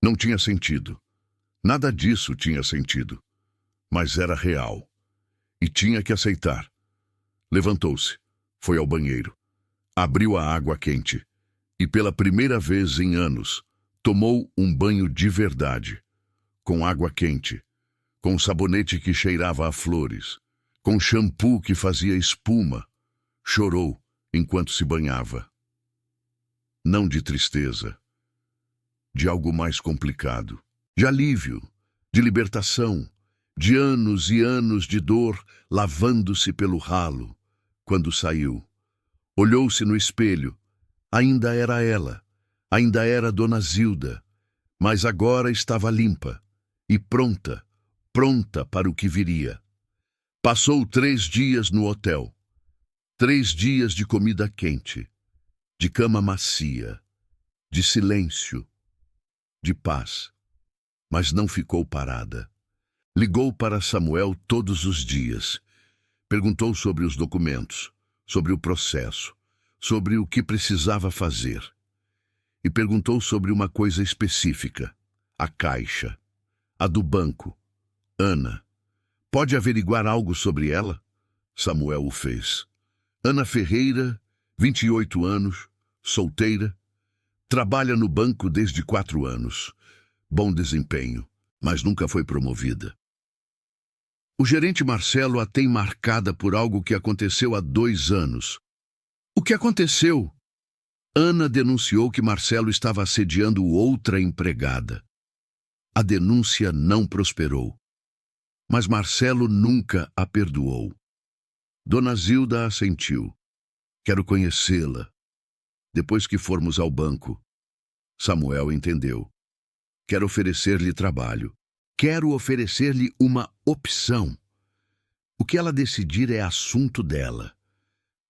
Não tinha sentido. Nada disso tinha sentido. Mas era real. E tinha que aceitar. Levantou-se, foi ao banheiro, abriu a água quente e, pela primeira vez em anos, tomou um banho de verdade, com água quente, com sabonete que cheirava a flores, com shampoo que fazia espuma. Chorou enquanto se banhava. Não de tristeza, de algo mais complicado, de alívio, de libertação, de anos e anos de dor lavando-se pelo ralo. Quando saiu, olhou-se no espelho. Ainda era ela, ainda era Dona Zilda, mas agora estava limpa e pronta para o que viria. Passou 3 dias no hotel. 3 dias de comida quente, de cama macia, de silêncio, de paz. Mas não ficou parada. Ligou para Samuel todos os dias. Perguntou sobre os documentos, sobre o processo, sobre o que precisava fazer. E perguntou sobre uma coisa específica, a caixa, a do banco. Ana, pode averiguar algo sobre ela? Samuel o fez. Ana Ferreira, 28 anos, solteira, trabalha no banco desde 4 anos. Bom desempenho, mas nunca foi promovida. O gerente Marcelo a tem marcada por algo que aconteceu há 2 anos. O que aconteceu? Ana denunciou que Marcelo estava assediando outra empregada. A denúncia não prosperou, mas Marcelo nunca a perdoou. Dona Zilda assentiu. Quero conhecê-la. Depois que formos ao banco. Samuel entendeu. Quero oferecer-lhe trabalho. Quero oferecer-lhe uma opção. O que ela decidir é assunto dela.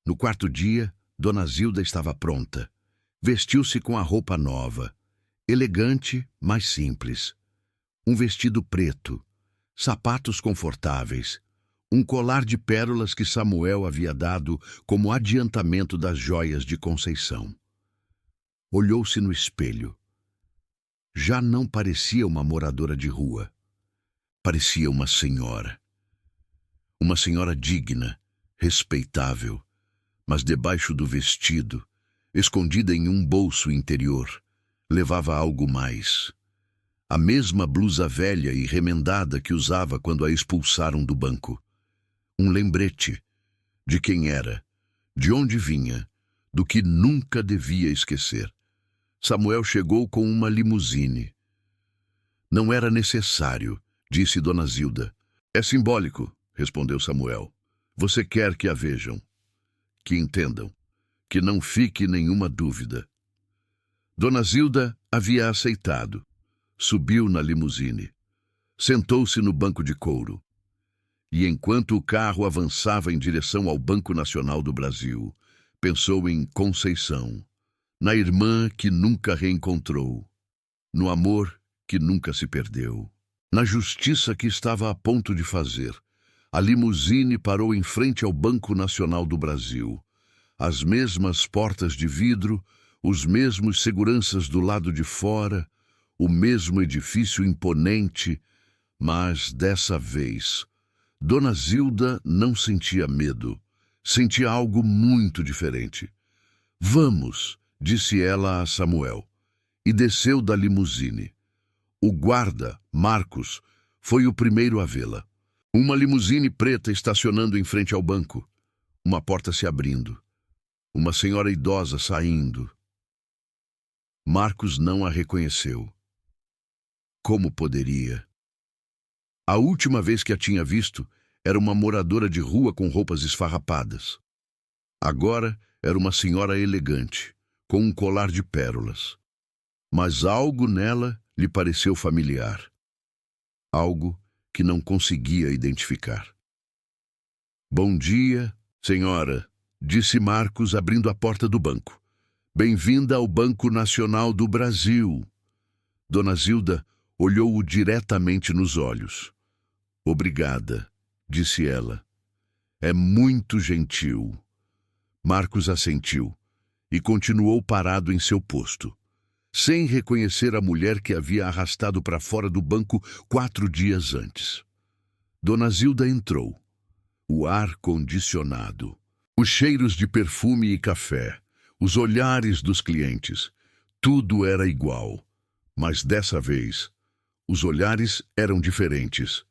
No 4º dia, Dona Zilda estava pronta. Vestiu-se com a roupa nova. Elegante, mas simples. Um vestido preto. Sapatos confortáveis. Um colar de pérolas que Samuel havia dado como adiantamento das joias de Conceição. Olhou-se no espelho. Já não parecia uma moradora de rua. Parecia uma senhora. Uma senhora digna, respeitável, mas debaixo do vestido, escondida em um bolso interior, levava algo mais. A mesma blusa velha e remendada que usava quando a expulsaram do banco. Um lembrete de quem era, de onde vinha, do que nunca devia esquecer. Samuel chegou com uma limusine. Não era necessário, disse Dona Zilda. É simbólico, respondeu Samuel. Você quer que a vejam, que entendam, que não fique nenhuma dúvida. Dona Zilda havia aceitado. Subiu na limusine. Sentou-se no banco de couro. E enquanto o carro avançava em direção ao Banco Nacional do Brasil, pensou em Conceição, na irmã que nunca reencontrou, no amor que nunca se perdeu, na justiça que estava a ponto de fazer. A limusine parou em frente ao Banco Nacional do Brasil. As mesmas portas de vidro, os mesmos seguranças do lado de fora, o mesmo edifício imponente, mas dessa vez, Dona Zilda não sentia medo, sentia algo muito diferente. Vamos, disse ela a Samuel, e desceu da limusine. O guarda, Marcos, foi o primeiro a vê-la. Uma limusine preta estacionando em frente ao banco, uma porta se abrindo, uma senhora idosa saindo. Marcos não a reconheceu. Como poderia? A última vez que a tinha visto era uma moradora de rua com roupas esfarrapadas. Agora era uma senhora elegante, com um colar de pérolas. Mas algo nela lhe pareceu familiar. Algo que não conseguia identificar. Bom dia, senhora, disse Marcos abrindo a porta do banco. Bem-vinda ao Banco Nacional do Brasil. Dona Zilda olhou-o diretamente nos olhos. Obrigada, disse ela. É muito gentil. Marcos assentiu e continuou parado em seu posto, sem reconhecer a mulher que havia arrastado para fora do banco 4 dias antes. Dona Zilda entrou. O ar condicionado, os cheiros de perfume e café, os olhares dos clientes, tudo era igual. Mas dessa vez, os olhares eram diferentes.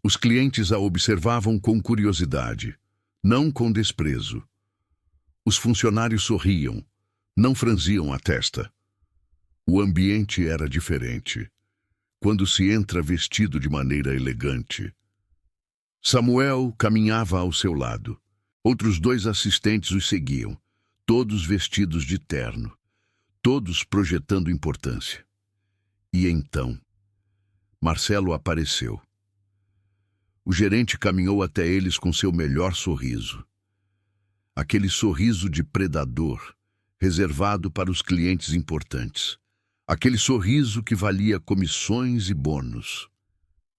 Os clientes a observavam com curiosidade, não com desprezo. Os funcionários sorriam, não franziam a testa. O ambiente era diferente, quando se entra vestido de maneira elegante. Samuel caminhava ao seu lado. Outros 2 assistentes os seguiam, todos vestidos de terno, todos projetando importância. E então, Marcelo apareceu. O gerente caminhou até eles com seu melhor sorriso. Aquele sorriso de predador, reservado para os clientes importantes. Aquele sorriso que valia comissões e bônus.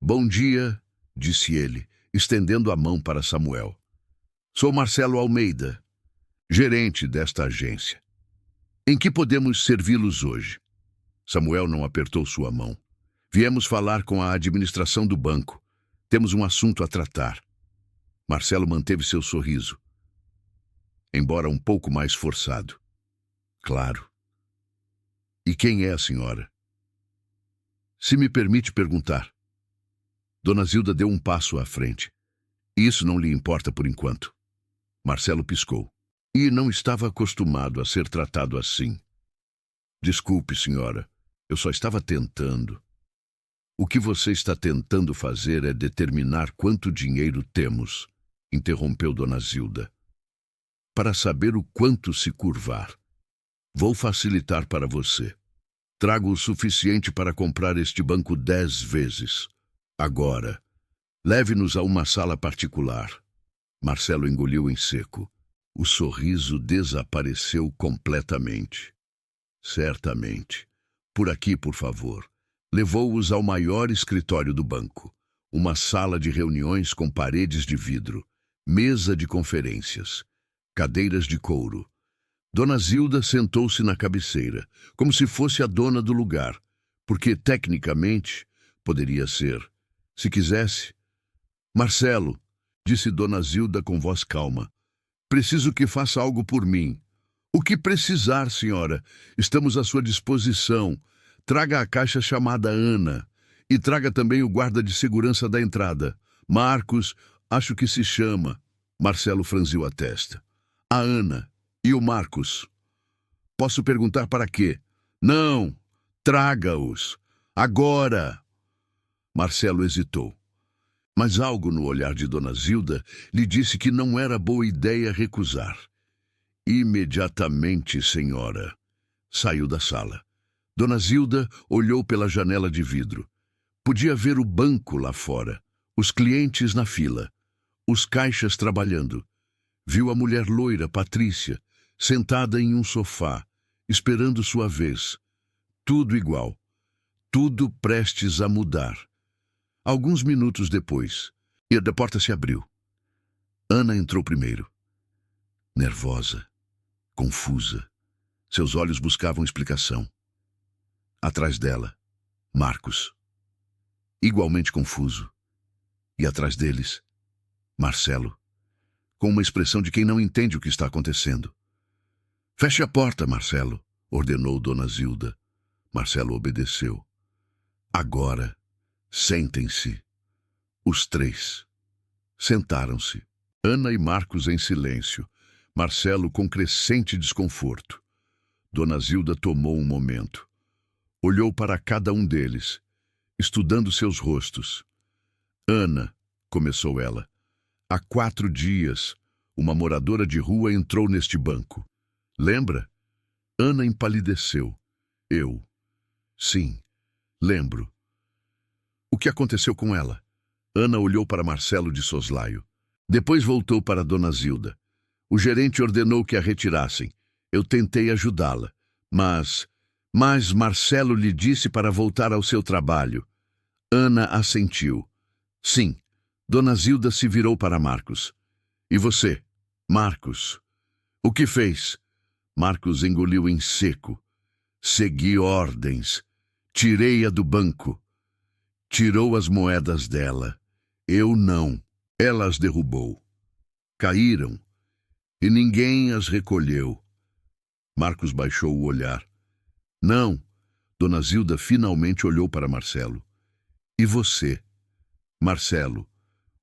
Bom dia, disse ele, estendendo a mão para Samuel. Sou Marcelo Almeida, gerente desta agência. Em que podemos servi-los hoje? Samuel não apertou sua mão. Viemos falar com a administração do banco. Temos um assunto a tratar. Marcelo manteve seu sorriso, embora um pouco mais forçado. Claro. E quem é a senhora? Se me permite perguntar. Dona Zilda deu um passo à frente. Isso não lhe importa por enquanto. Marcelo piscou. E não estava acostumado a ser tratado assim. Desculpe, senhora. Eu só estava tentando. O que você está tentando fazer é determinar quanto dinheiro temos, interrompeu Dona Zilda. Para saber o quanto se curvar. Vou facilitar para você. Trago o suficiente para comprar este banco 10 vezes. Agora, leve-nos a uma sala particular. Marcelo engoliu em seco. O sorriso desapareceu completamente. Certamente. Por aqui, por favor. Levou-os ao maior escritório do banco. Uma sala de reuniões com paredes de vidro, mesa de conferências, cadeiras de couro. Dona Zilda sentou-se na cabeceira, como se fosse a dona do lugar, porque, tecnicamente, poderia ser, se quisesse. Marcelo, disse Dona Zilda com voz calma, preciso que faça algo por mim. O que precisar, senhora? Estamos à sua disposição. Traga a caixa chamada Ana e traga também o guarda de segurança da entrada. Marcos, acho que se chama. Marcelo franziu a testa. A Ana e o Marcos. Posso perguntar para quê? Não, traga-os. Agora. Marcelo hesitou. Mas algo no olhar de Dona Zilda lhe disse que não era boa ideia recusar. Imediatamente, senhora. Saiu da sala. Dona Zilda olhou pela janela de vidro. Podia ver o banco lá fora, os clientes na fila, os caixas trabalhando. Viu a mulher loira, Patrícia, sentada em um sofá, esperando sua vez. Tudo igual. Tudo prestes a mudar. Alguns minutos depois, e a porta se abriu. Ana entrou primeiro. Nervosa, confusa. Seus olhos buscavam explicação. Atrás dela, Marcos. Igualmente confuso. E atrás deles, Marcelo, com uma expressão de quem não entende o que está acontecendo. Feche a porta, Marcelo, ordenou Dona Zilda. Marcelo obedeceu. Agora, sentem-se. Os três. Sentaram-se. Ana e Marcos em silêncio. Marcelo com crescente desconforto. Dona Zilda tomou um momento. Olhou para cada um deles, estudando seus rostos. Ana, começou ela, há 4 dias, uma moradora de rua entrou neste banco. Lembra? Ana empalideceu. Eu. Sim, lembro. O que aconteceu com ela? Ana olhou para Marcelo de soslaio. Depois voltou para Dona Zilda. O gerente ordenou que a retirassem. Eu tentei ajudá-la, mas Marcelo lhe disse para voltar ao seu trabalho. Ana assentiu. Sim. Dona Zilda se virou para Marcos. E você, Marcos? O que fez? Marcos engoliu em seco. Segui ordens. Tirei-a do banco. Tirou as moedas dela. Eu não. Ela as derrubou. Caíram. E ninguém as recolheu. Marcos baixou o olhar. Não. Dona Zilda finalmente olhou para Marcelo. E você? Marcelo,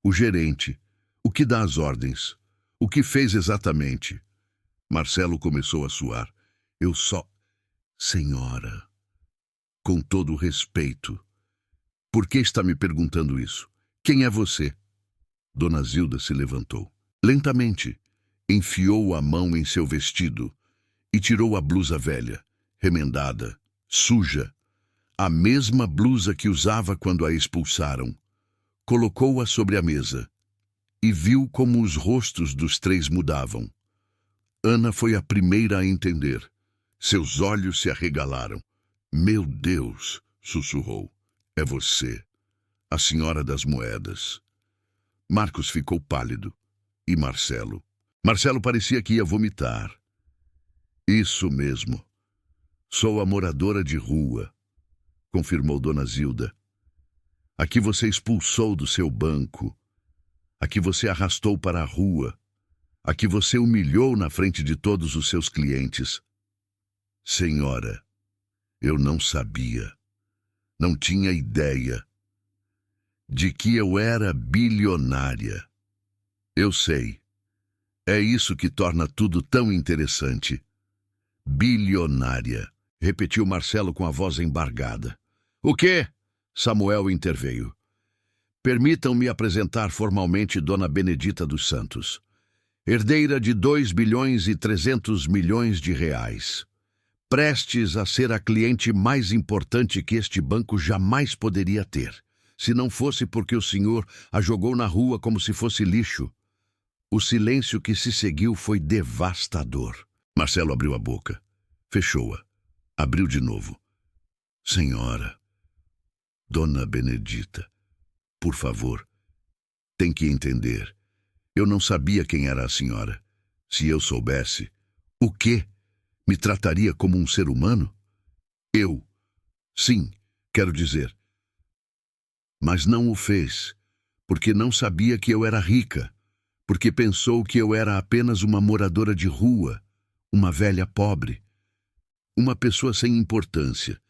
o gerente, o que dá as ordens? O que fez exatamente? Marcelo começou a suar. Eu só... Senhora, com todo o respeito, por que está me perguntando isso? Quem é você? Dona Zilda se levantou. Lentamente, enfiou a mão em seu vestido e tirou a blusa velha, remendada, suja, a mesma blusa que usava quando a expulsaram. Colocou-a sobre a mesa e viu como os rostos dos 3 mudavam. Ana foi a primeira a entender. Seus olhos se arregalaram. Meu Deus, sussurrou. É você, a senhora das moedas. Marcos ficou pálido. E Marcelo? Marcelo parecia que ia vomitar. Isso mesmo. Sou a moradora de rua, confirmou Dona Zilda. A que você expulsou do seu banco, a que você arrastou para a rua, a que você humilhou na frente de todos os seus clientes. Senhora, eu não sabia, não tinha ideia de que eu era bilionária. Eu sei, é isso que torna tudo tão interessante. Bilionária, repetiu Marcelo com a voz embargada. O quê? Samuel interveio. Permitam-me apresentar formalmente Dona Benedita dos Santos, herdeira de 2,3 bilhões de reais, prestes a ser a cliente mais importante que este banco jamais poderia ter, se não fosse porque o senhor a jogou na rua como se fosse lixo. O silêncio que se seguiu foi devastador. Marcelo abriu a boca, fechou-a, abriu de novo. Senhora, Dona Benedita, por favor, tem que entender. Eu não sabia quem era a senhora. Se eu soubesse, o quê? Me trataria como um ser humano? Eu? Sim, quero dizer. Mas não o fez, porque não sabia que eu era rica, porque pensou que eu era apenas uma moradora de rua, uma velha pobre, uma pessoa sem importância.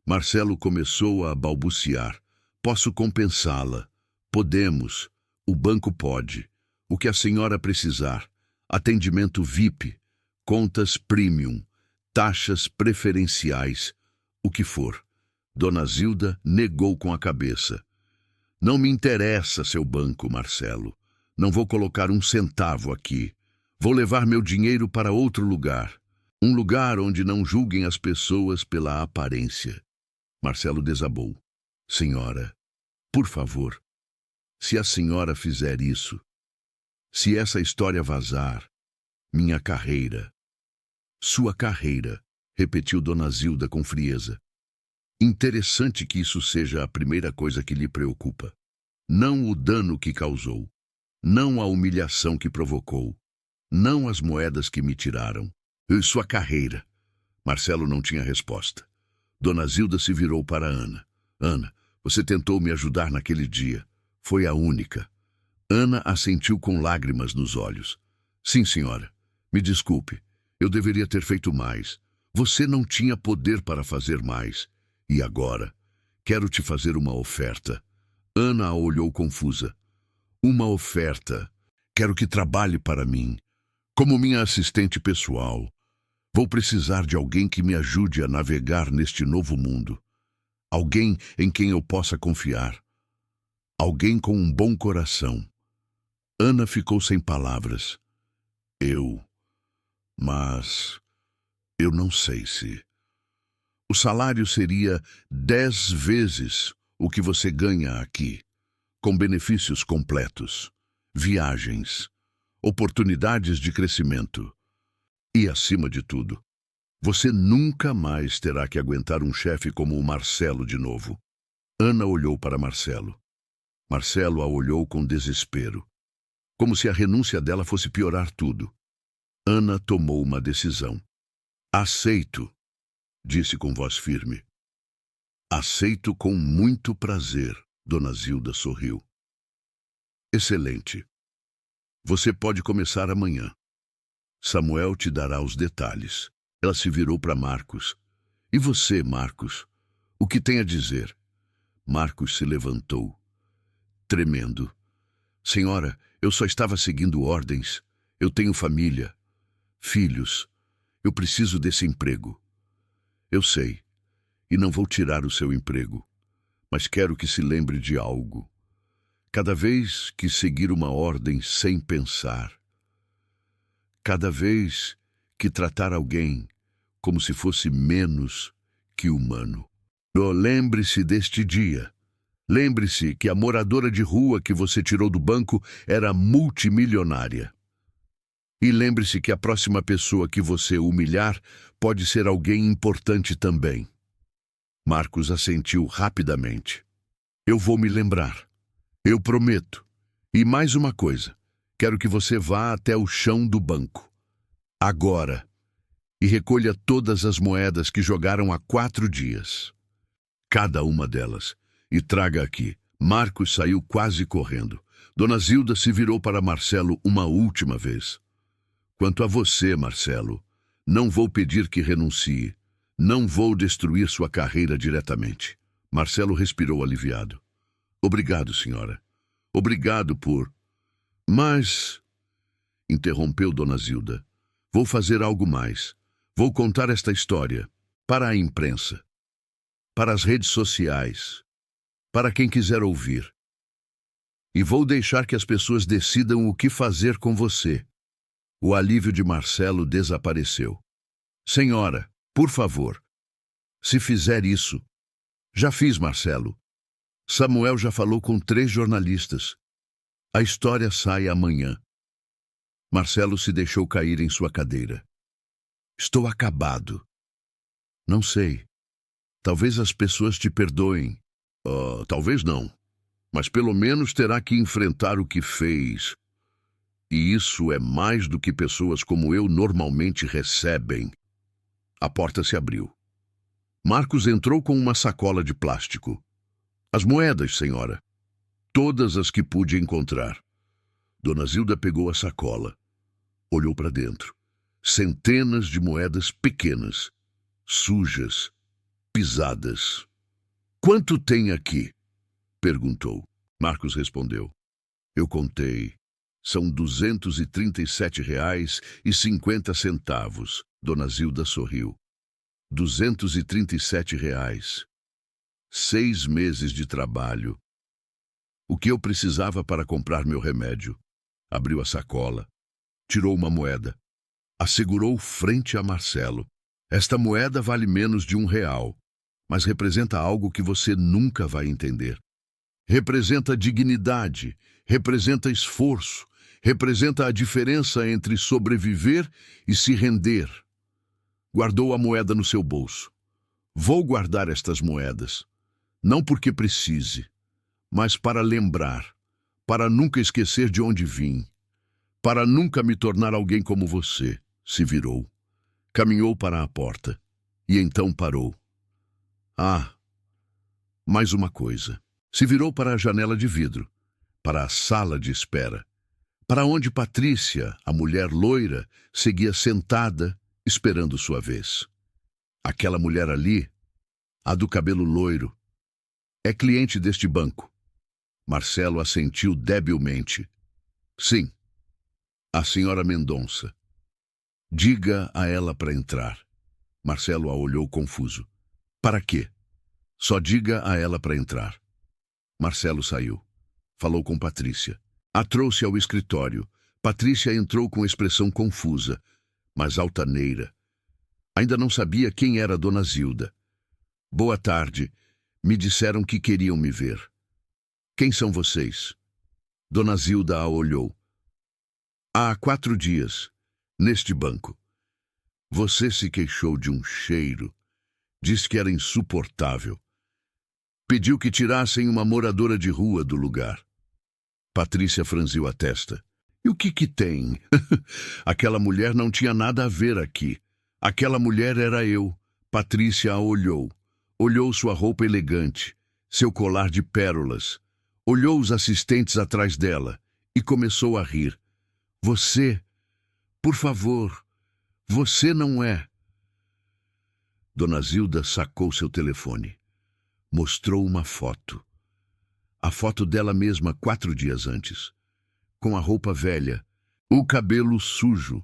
Marcelo começou a balbuciar. Posso compensá-la. Podemos. O banco pode. O que a senhora precisar. Atendimento VIP. Contas premium. Taxas preferenciais. O que for. Dona Zilda negou com a cabeça. Não me interessa seu banco, Marcelo. Não vou colocar um centavo aqui. Vou levar meu dinheiro para outro lugar. Um lugar onde não julguem as pessoas pela aparência. Marcelo desabou. Senhora, por favor, se a senhora fizer isso, Se essa história vazar, minha carreira... Sua carreira, repetiu Dona Zilda com frieza. Interessante que isso seja a primeira coisa que lhe preocupa. Não o dano que causou, não a humilhação que provocou, não as moedas que me tiraram. E sua carreira. Marcelo não tinha resposta. Dona Zilda se virou para Ana. Ana, você tentou me ajudar naquele dia. Foi a única. Ana assentiu com lágrimas nos olhos. Sim, senhora. Me desculpe. Eu deveria ter feito mais. Você não tinha poder para fazer mais. E agora? Quero te fazer uma oferta. Ana a olhou confusa. Uma oferta. Quero que trabalhe para mim, como minha assistente pessoal. Vou precisar de alguém que me ajude a navegar neste novo mundo. Alguém em quem eu possa confiar. Alguém com um bom coração. Ana ficou sem palavras. Mas eu não sei se... O salário seria 10 vezes o que você ganha aqui, com benefícios completos, viagens, oportunidades de crescimento. E, acima de tudo, você nunca mais terá que aguentar um chefe como o Marcelo de novo. Ana olhou para Marcelo. Marcelo a olhou com desespero, como se a renúncia dela fosse piorar tudo. Ana tomou uma decisão. Aceito, disse com voz firme. Aceito com muito prazer, Dona Zilda sorriu. Excelente. Você pode começar amanhã. Samuel te dará os detalhes. Ela se virou para Marcos. E você, Marcos? O que tem a dizer? Marcos se levantou, tremendo. Senhora, eu só estava seguindo ordens. Eu tenho família, filhos. Eu preciso desse emprego. Eu sei, e não vou tirar o seu emprego, mas quero que se lembre de algo. Cada vez que seguir uma ordem sem pensar, cada vez que tratar alguém como se fosse menos que humano. Lembre-se deste dia. Lembre-se que a moradora de rua que você tirou do banco era multimilionária. E lembre-se que a próxima pessoa que você humilhar pode ser alguém importante também. Marcos assentiu rapidamente. Eu vou me lembrar. Eu prometo. E mais uma coisa. Quero que você vá até o chão do banco. Agora. E recolha todas as moedas que jogaram há 4 dias. Cada uma delas. E traga aqui. Marcos saiu quase correndo. Dona Zilda se virou para Marcelo uma última vez. Quanto a você, Marcelo, não vou pedir que renuncie. Não vou destruir sua carreira diretamente. Marcelo respirou aliviado. Obrigado, senhora. Obrigado por... Mas... Interrompeu Dona Zilda. Vou fazer algo mais. Vou contar esta história para a imprensa, para as redes sociais, para quem quiser ouvir. E vou deixar que as pessoas decidam o que fazer com você. O alívio de Marcelo desapareceu. Senhora, por favor, se fizer isso... Já fiz, Marcelo. Samuel já falou com 3 jornalistas. A história sai amanhã. Marcelo se deixou cair em sua cadeira. Estou acabado. Não sei. Talvez as pessoas te perdoem. Talvez não. Mas pelo menos terá que enfrentar o que fez. E isso é mais do que pessoas como eu normalmente recebem. A porta se abriu. Marcos entrou com uma sacola de plástico. As moedas, senhora. Todas as que pude encontrar. Dona Zilda pegou a sacola. Olhou para dentro. Centenas de moedas pequenas, sujas, pisadas. Quanto tem aqui? Perguntou. Marcos respondeu. Eu contei. São R$237,50. Dona Zilda sorriu. R$237. 6 meses de trabalho. O que eu precisava para comprar meu remédio. Abriu a sacola. Tirou uma moeda. A segurou frente a Marcelo. Esta moeda vale menos de R$1, mas representa algo que você nunca vai entender. Representa dignidade, representa esforço, Representa a diferença entre sobreviver e se render. Guardou a moeda no seu bolso. Vou guardar estas moedas, não porque precise, mas para lembrar, para nunca esquecer de onde vim, para nunca me tornar alguém como você. Se virou, caminhou para a porta e então parou. Ah, mais uma coisa. Se virou para a janela de vidro, para a sala de espera, para onde Patrícia, a mulher loira, seguia sentada, esperando sua vez. Aquela mulher ali, a do cabelo loiro, é cliente deste banco. Marcelo assentiu debilmente. Sim, a senhora Mendonça. Diga a ela para entrar. Marcelo a olhou confuso. Para quê? Só diga a ela para entrar. Marcelo saiu. Falou com Patrícia. A trouxe ao escritório. Patrícia entrou com expressão confusa, mas altaneira. Ainda não sabia quem era Dona Zilda. Boa tarde. Me disseram que queriam me ver. Quem são vocês? Dona Zilda a olhou. Há 4 dias, neste banco. Você se queixou de um cheiro. Disse que era insuportável. Pediu que tirassem uma moradora de rua do lugar. Patrícia franziu a testa. E o que tem? Aquela mulher não tinha nada a ver aqui. Aquela mulher era eu. Patrícia a olhou. Olhou sua roupa elegante, seu colar de pérolas. Olhou os assistentes atrás dela e começou a rir. Você, por favor, você não é. Dona Zilda sacou seu telefone. Mostrou uma foto. A foto dela mesma 4 dias antes. Com a roupa velha, o cabelo sujo,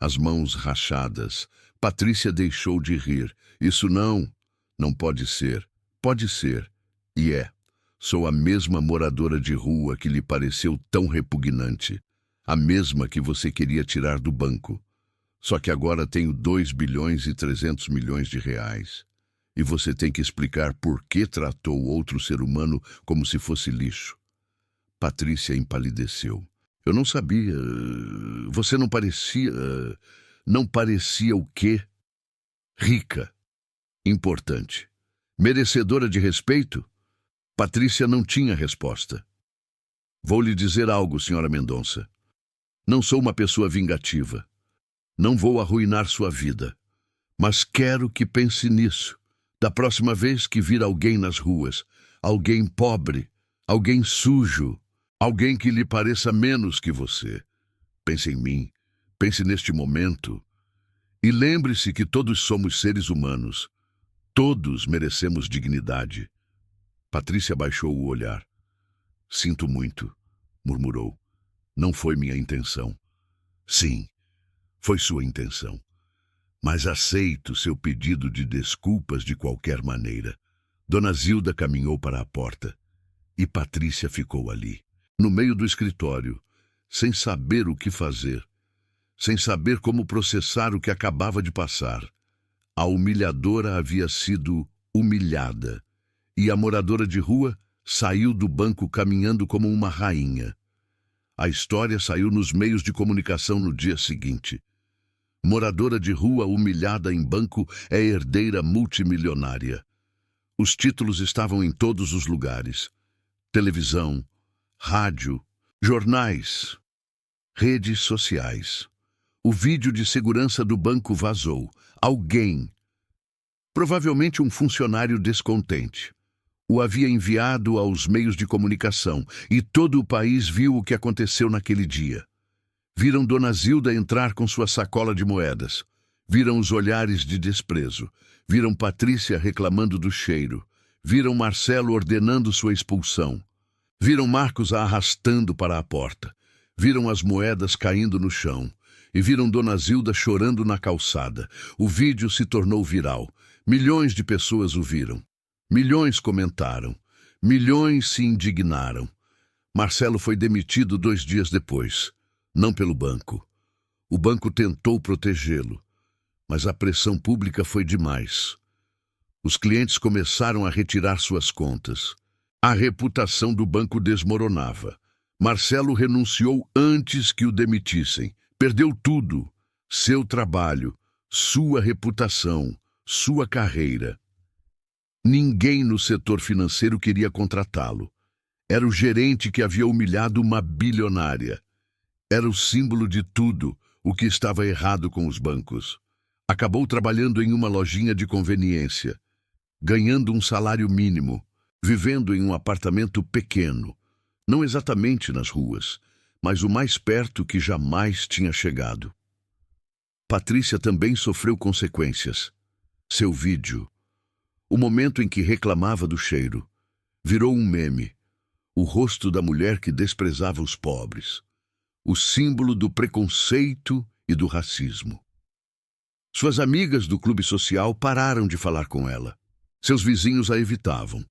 as mãos rachadas. Patrícia deixou de rir. Isso não pode ser. Pode ser. E é. Sou a mesma moradora de rua que lhe pareceu tão repugnante. A mesma que você queria tirar do banco. Só que agora tenho 2,3 bilhões de reais. E você tem que explicar por que tratou outro ser humano como se fosse lixo. Patrícia empalideceu. Eu não sabia. Você não parecia... Não parecia o quê? Rica. Importante. Merecedora de respeito? Patrícia não tinha resposta. Vou lhe dizer algo, senhora Mendonça. Não sou uma pessoa vingativa. Não vou arruinar sua vida. Mas quero que pense nisso. Da próxima vez que vir alguém nas ruas, alguém pobre, alguém sujo, alguém que lhe pareça menos que você, pense em mim, pense neste momento. E lembre-se que todos somos seres humanos. Todos merecemos dignidade. Patrícia baixou o olhar. Sinto muito, murmurou. Não foi minha intenção. Sim, foi sua intenção. Mas aceito seu pedido de desculpas de qualquer maneira. Dona Zilda caminhou para a porta. E Patrícia ficou ali, no meio do escritório, sem saber o que fazer, sem saber como processar o que acabava de passar. A humilhadora havia sido humilhada, e a moradora de rua saiu do banco caminhando como uma rainha. A história saiu nos meios de comunicação no dia seguinte. Moradora de rua humilhada em banco é herdeira multimilionária. Os títulos estavam em todos os lugares. Televisão, rádio, jornais, redes sociais. O vídeo de segurança do banco vazou. Alguém, provavelmente um funcionário descontente, o havia enviado aos meios de comunicação e todo o país viu o que aconteceu naquele dia. Viram Dona Zilda entrar com sua sacola de moedas. Viram os olhares de desprezo. Viram Patrícia reclamando do cheiro. Viram Marcelo ordenando sua expulsão. Viram Marcos a arrastando para a porta. Viram as moedas caindo no chão. E viram Dona Zilda chorando na calçada. O vídeo se tornou viral. Milhões de pessoas o viram. Milhões comentaram. Milhões se indignaram. Marcelo foi demitido 2 dias depois. Não pelo banco. O banco tentou protegê-lo, mas a pressão pública foi demais. Os clientes começaram a retirar suas contas. A reputação do banco desmoronava. Marcelo renunciou antes que o demitissem. Perdeu tudo: seu trabalho, sua reputação, sua carreira. Ninguém no setor financeiro queria contratá-lo. Era o gerente que havia humilhado uma bilionária. Era o símbolo de tudo o que estava errado com os bancos. Acabou trabalhando em uma lojinha de conveniência, ganhando um salário mínimo, vivendo em um apartamento pequeno, não exatamente nas ruas, mas o mais perto que jamais tinha chegado. Patrícia também sofreu consequências. Seu vídeo, o momento em que reclamava do cheiro, virou um meme. O rosto da mulher que desprezava os pobres. O símbolo do preconceito e do racismo. Suas amigas do clube social pararam de falar com ela. Seus vizinhos a evitavam.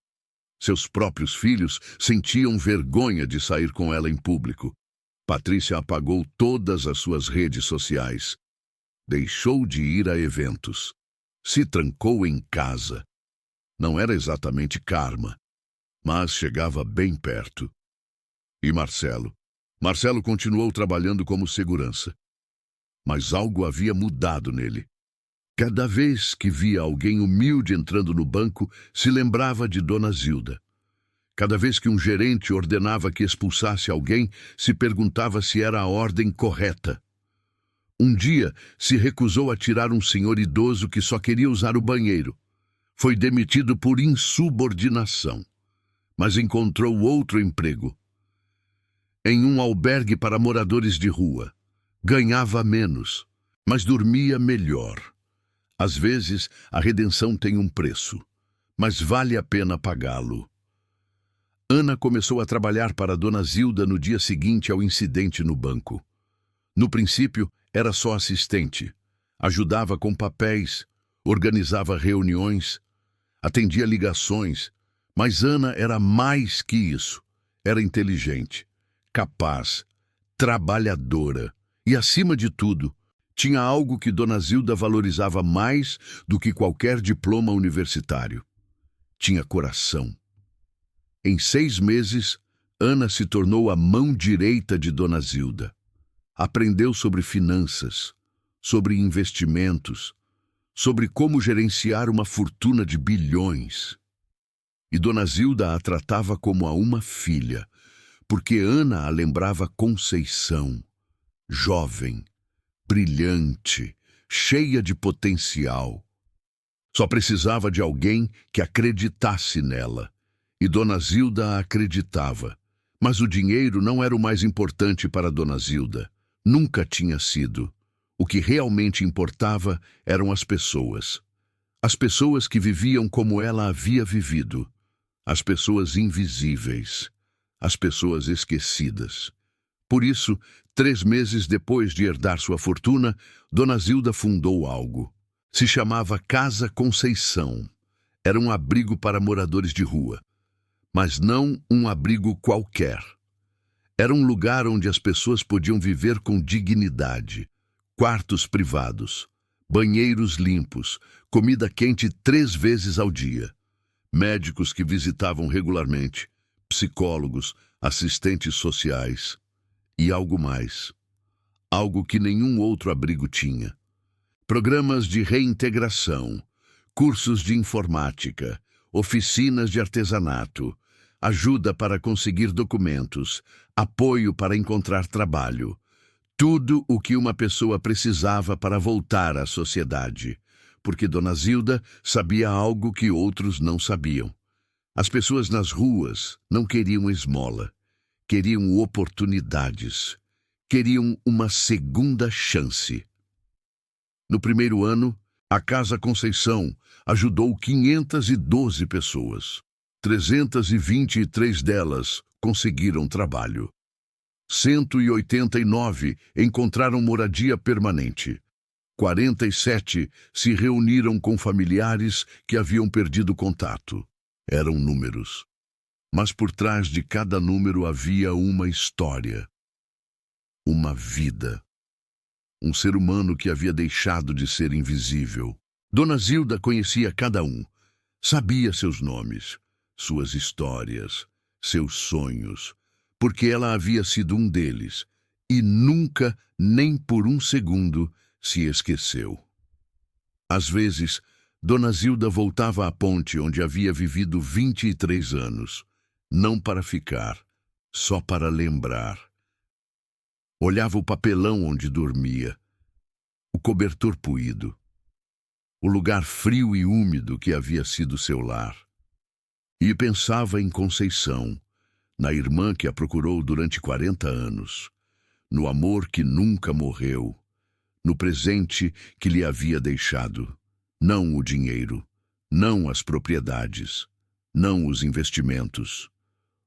Seus próprios filhos sentiam vergonha de sair com ela em público. Patrícia apagou todas as suas redes sociais. Deixou de ir a eventos. Se trancou em casa. Não era exatamente karma, mas chegava bem perto. E Marcelo? Marcelo continuou trabalhando como segurança. Mas algo havia mudado nele. Cada vez que via alguém humilde entrando no banco, se lembrava de Dona Zilda. Cada vez que um gerente ordenava que expulsasse alguém, se perguntava se era a ordem correta. Um dia, se recusou a tirar um senhor idoso que só queria usar o banheiro. Foi demitido por insubordinação, mas encontrou outro emprego. Em um albergue para moradores de rua. Ganhava menos, mas dormia melhor. Às vezes, a redenção tem um preço, mas vale a pena pagá-lo. Ana começou a trabalhar para Dona Zilda no dia seguinte ao incidente no banco. No princípio, era só assistente. Ajudava com papéis, organizava reuniões, atendia ligações, mas Ana era mais que isso. Era inteligente, capaz, trabalhadora e, acima de tudo, tinha algo que Dona Zilda valorizava mais do que qualquer diploma universitário. Tinha coração. Em 6 meses, Ana se tornou a mão direita de Dona Zilda. Aprendeu sobre finanças, sobre investimentos, sobre como gerenciar uma fortuna de bilhões. E Dona Zilda a tratava como a uma filha, porque Ana a lembrava Conceição, jovem, brilhante, cheia de potencial. Só precisava de alguém que acreditasse nela. E Dona Zilda acreditava. Mas o dinheiro não era o mais importante para Dona Zilda. Nunca tinha sido. O que realmente importava eram as pessoas. As pessoas que viviam como ela havia vivido. As pessoas invisíveis. As pessoas esquecidas. Por isso, 3 meses depois de herdar sua fortuna, Dona Zilda fundou algo. Se chamava Casa Conceição. Era um abrigo para moradores de rua. Mas não um abrigo qualquer. Era um lugar onde as pessoas podiam viver com dignidade. Quartos privados, banheiros limpos, comida quente 3 vezes ao dia. Médicos que visitavam regularmente, psicólogos, assistentes sociais e algo mais. Algo que nenhum outro abrigo tinha. Programas de reintegração, cursos de informática, oficinas de artesanato, ajuda para conseguir documentos, apoio para encontrar trabalho. Tudo o que uma pessoa precisava para voltar à sociedade. Porque Dona Zilda sabia algo que outros não sabiam. As pessoas nas ruas não queriam esmola. Queriam oportunidades. Queriam uma segunda chance. No primeiro ano, a Casa Conceição ajudou 512 pessoas. 323 delas conseguiram trabalho. 189 encontraram moradia permanente. 47 se reuniram com familiares que haviam perdido contato. Eram números. Mas por trás de cada número havia uma história. Uma vida. Um ser humano que havia deixado de ser invisível. Dona Zilda conhecia cada um. Sabia seus nomes, suas histórias, seus sonhos. porque ela havia sido um deles, e nunca, nem por um segundo, se esqueceu. Às vezes, Dona Zilda voltava à ponte onde havia vivido 23 anos, não para ficar, só para lembrar. Olhava o papelão onde dormia, o cobertor puído, o lugar frio e úmido que havia sido seu lar. E pensava em Conceição, na irmã que a procurou durante 40 anos, no amor que nunca morreu, no presente que lhe havia deixado. Não o dinheiro, não as propriedades, não os investimentos.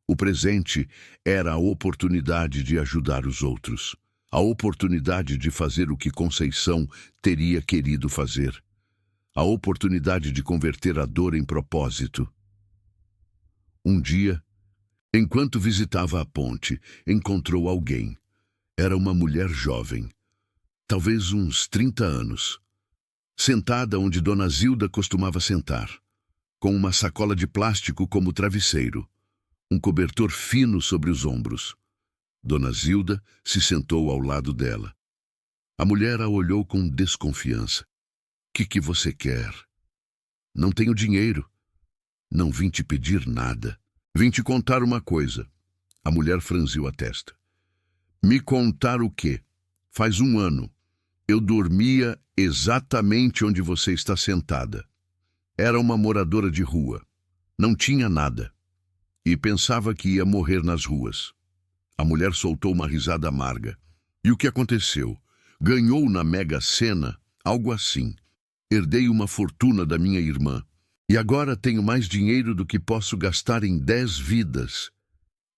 O presente era a oportunidade de ajudar os outros, a oportunidade de fazer o que Conceição teria querido fazer, a oportunidade de converter a dor em propósito. Um dia, enquanto visitava a ponte, encontrou alguém. Era uma mulher jovem, talvez uns 30 anos, sentada onde Dona Zilda costumava sentar, com uma sacola de plástico como travesseiro, um cobertor fino sobre os ombros. Dona Zilda se sentou ao lado dela. A mulher a olhou com desconfiança. Que você quer? Não tenho dinheiro. Não vim te pedir nada. Vim te contar uma coisa. A mulher franziu a testa. Me contar o quê? Faz 1 ano. Eu dormia exatamente onde você está sentada. Era uma moradora de rua. Não tinha nada. E pensava que ia morrer nas ruas. A mulher soltou uma risada amarga. E o que aconteceu? Ganhou na Mega Sena? Algo assim. Herdei uma fortuna da minha irmã. E agora tenho mais dinheiro do que posso gastar em 10 vidas.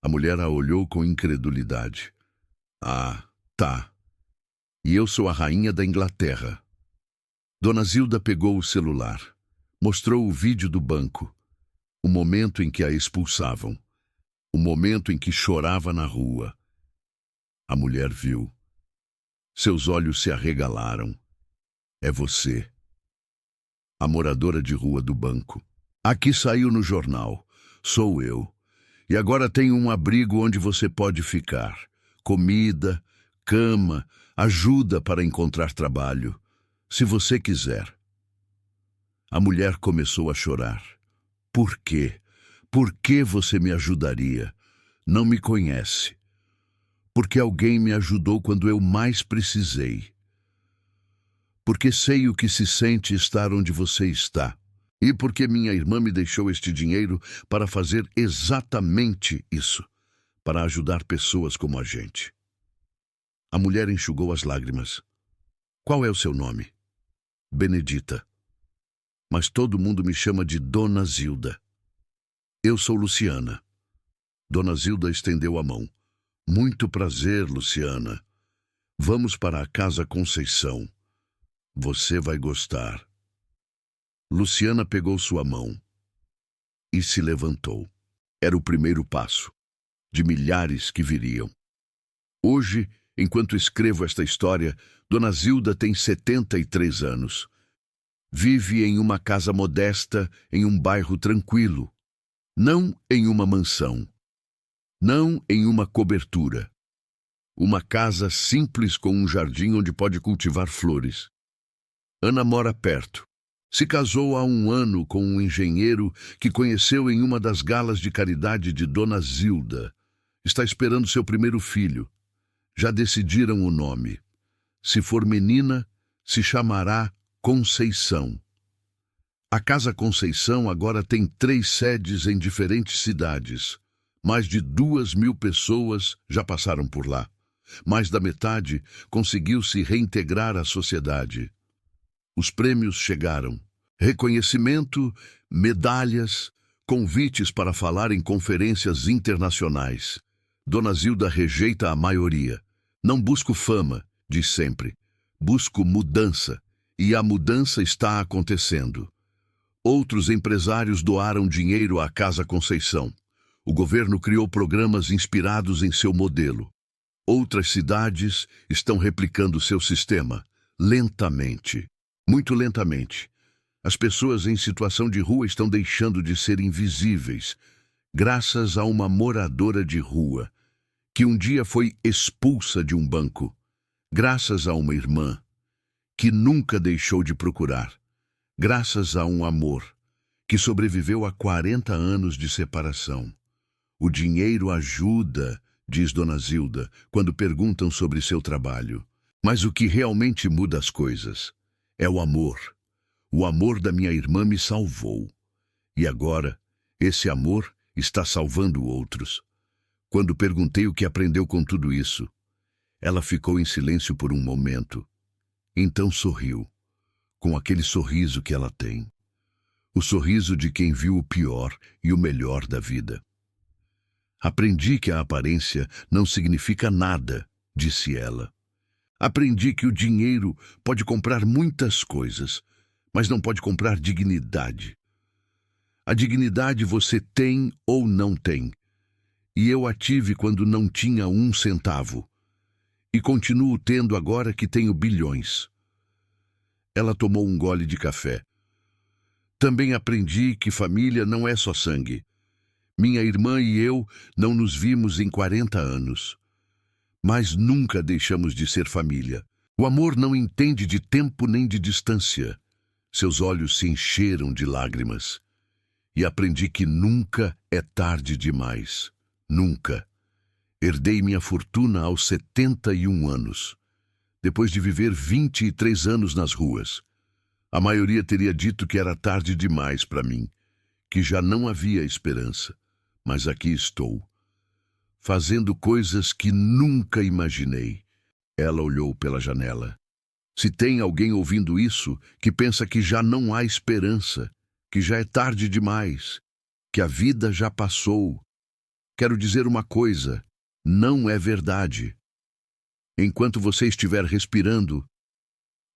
A mulher a olhou com incredulidade. Ah, tá. E eu sou a rainha da Inglaterra. Dona Zilda pegou o celular. Mostrou o vídeo do banco. O momento em que a expulsavam. O momento em que chorava na rua. A mulher viu. Seus olhos se arregalaram. É você. A moradora de rua do banco. Aqui saiu no jornal. Sou eu. E agora tenho um abrigo onde você pode ficar. Comida, cama, ajuda para encontrar trabalho. Se você quiser. A mulher começou a chorar. Por quê? Por que você me ajudaria? Não me conhece. Porque alguém me ajudou quando eu mais precisei. Porque sei o que se sente estar onde você está. E porque minha irmã me deixou este dinheiro para fazer exatamente isso. Para ajudar pessoas como a gente. A mulher enxugou as lágrimas. Qual é o seu nome? Benedita. Mas todo mundo me chama de Dona Zilda. Eu sou Luciana. Dona Zilda estendeu a mão. Muito prazer, Luciana. Vamos para a Casa Conceição. Você vai gostar. Luciana pegou sua mão e se levantou. Era o primeiro passo, de milhares que viriam. Hoje, enquanto escrevo esta história, Dona Zilda tem 73 anos. Vive em uma casa modesta, em um bairro tranquilo. Não em uma mansão. Não em uma cobertura. Uma casa simples com um jardim onde pode cultivar flores. Ana mora perto. Se casou há 1 ano com um engenheiro que conheceu em uma das galas de caridade de Dona Zilda. Está esperando seu primeiro filho. Já decidiram o nome. Se for menina, se chamará Conceição. A Casa Conceição agora tem 3 sedes em diferentes cidades. Mais de 2.000 pessoas já passaram por lá. Mais da metade conseguiu se reintegrar à sociedade. Os prêmios chegaram. Reconhecimento, medalhas, convites para falar em conferências internacionais. Dona Zilda rejeita a maioria. Não busco fama, diz sempre. Busco mudança. E a mudança está acontecendo. Outros empresários doaram dinheiro à Casa Conceição. O governo criou programas inspirados em seu modelo. Outras cidades estão replicando seu sistema, lentamente. Muito lentamente. As pessoas em situação de rua estão deixando de ser invisíveis, graças a uma moradora de rua. que um dia foi expulsa de um banco, graças a uma irmã que nunca deixou de procurar, graças a um amor que sobreviveu a 40 anos de separação. O dinheiro ajuda, diz Dona Zilda, quando perguntam sobre seu trabalho. Mas o que realmente muda as coisas é o amor. O amor da minha irmã me salvou. E agora, esse amor está salvando outros. Quando perguntei o que aprendeu com tudo isso, ela ficou em silêncio por um momento. Então sorriu, com aquele sorriso que ela tem. O sorriso de quem viu o pior e o melhor da vida. Aprendi que a aparência não significa nada, disse ela. Aprendi que o dinheiro pode comprar muitas coisas, mas não pode comprar dignidade. A dignidade você tem ou não tem. E eu a tive quando não tinha 1 centavo. E continuo tendo agora que tenho bilhões. Ela tomou um gole de café. Também aprendi que família não é só sangue. Minha irmã e eu não nos vimos em 40 anos. Mas nunca deixamos de ser família. O amor não entende de tempo nem de distância. Seus olhos se encheram de lágrimas. E aprendi que nunca é tarde demais. Nunca. Herdei minha fortuna aos 71 anos. Depois de viver 23 anos nas ruas. A maioria teria dito que era tarde demais para mim, que já não havia esperança. Mas aqui estou, fazendo coisas que nunca imaginei. Ela olhou pela janela. Se tem alguém ouvindo isso que pensa que já não há esperança, que já é tarde demais, que a vida já passou, quero dizer uma coisa, não é verdade. Enquanto você estiver respirando,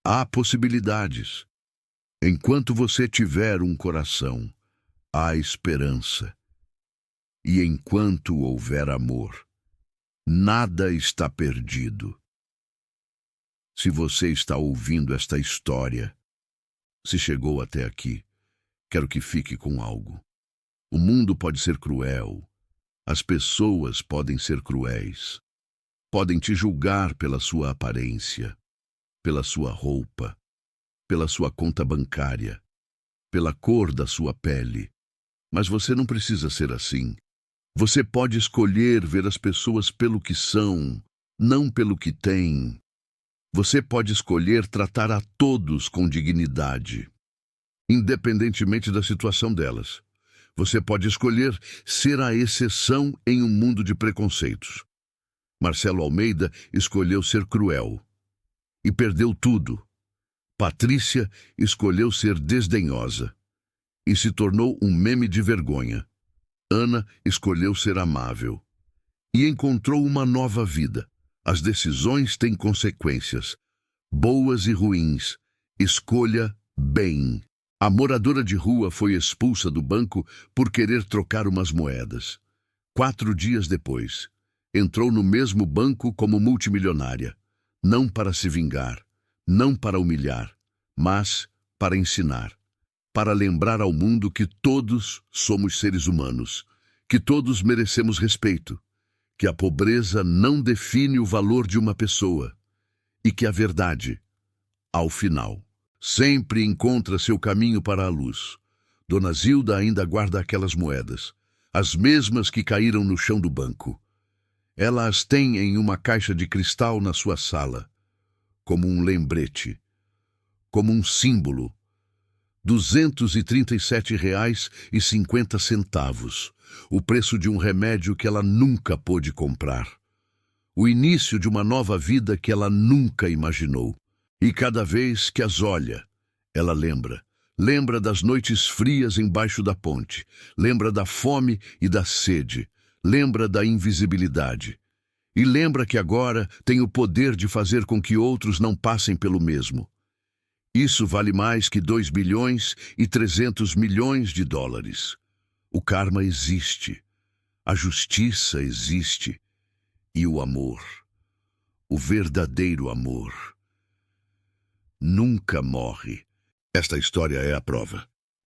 há possibilidades. Enquanto você tiver um coração, há esperança. E enquanto houver amor, nada está perdido. Se você está ouvindo esta história, se chegou até aqui, quero que fique com algo. O mundo pode ser cruel, as pessoas podem ser cruéis, podem te julgar pela sua aparência, pela sua roupa, pela sua conta bancária, pela cor da sua pele. Mas você não precisa ser assim. Você pode escolher ver as pessoas pelo que são, não pelo que têm. Você pode escolher tratar a todos com dignidade, independentemente da situação delas. Você pode escolher ser a exceção em um mundo de preconceitos. Marcelo Almeida escolheu ser cruel e perdeu tudo. Patrícia escolheu ser desdenhosa e se tornou um meme de vergonha. Ana escolheu ser amável e encontrou uma nova vida. As decisões têm consequências, boas e ruins. Escolha bem. A moradora de rua foi expulsa do banco por querer trocar umas moedas. 4 dias depois, entrou no mesmo banco como multimilionária, não para se vingar, não para humilhar, mas para ensinar, para lembrar ao mundo que todos somos seres humanos, que todos merecemos respeito, que a pobreza não define o valor de uma pessoa e que a verdade, ao final, sempre encontra seu caminho para a luz. Dona Zilda ainda guarda aquelas moedas, as mesmas que caíram no chão do banco. Ela as tem em uma caixa de cristal na sua sala, como um lembrete, como um símbolo. R$ 237,50, o preço de um remédio que ela nunca pôde comprar. O início de uma nova vida que ela nunca imaginou. E cada vez que as olha, ela lembra. Lembra das noites frias embaixo da ponte. Lembra da fome e da sede. Lembra da invisibilidade. E lembra que agora tem o poder de fazer com que outros não passem pelo mesmo. Isso vale mais que 2,3 bilhões. O karma existe. A justiça existe. E o amor, o verdadeiro amor, nunca morre. Esta história é a prova.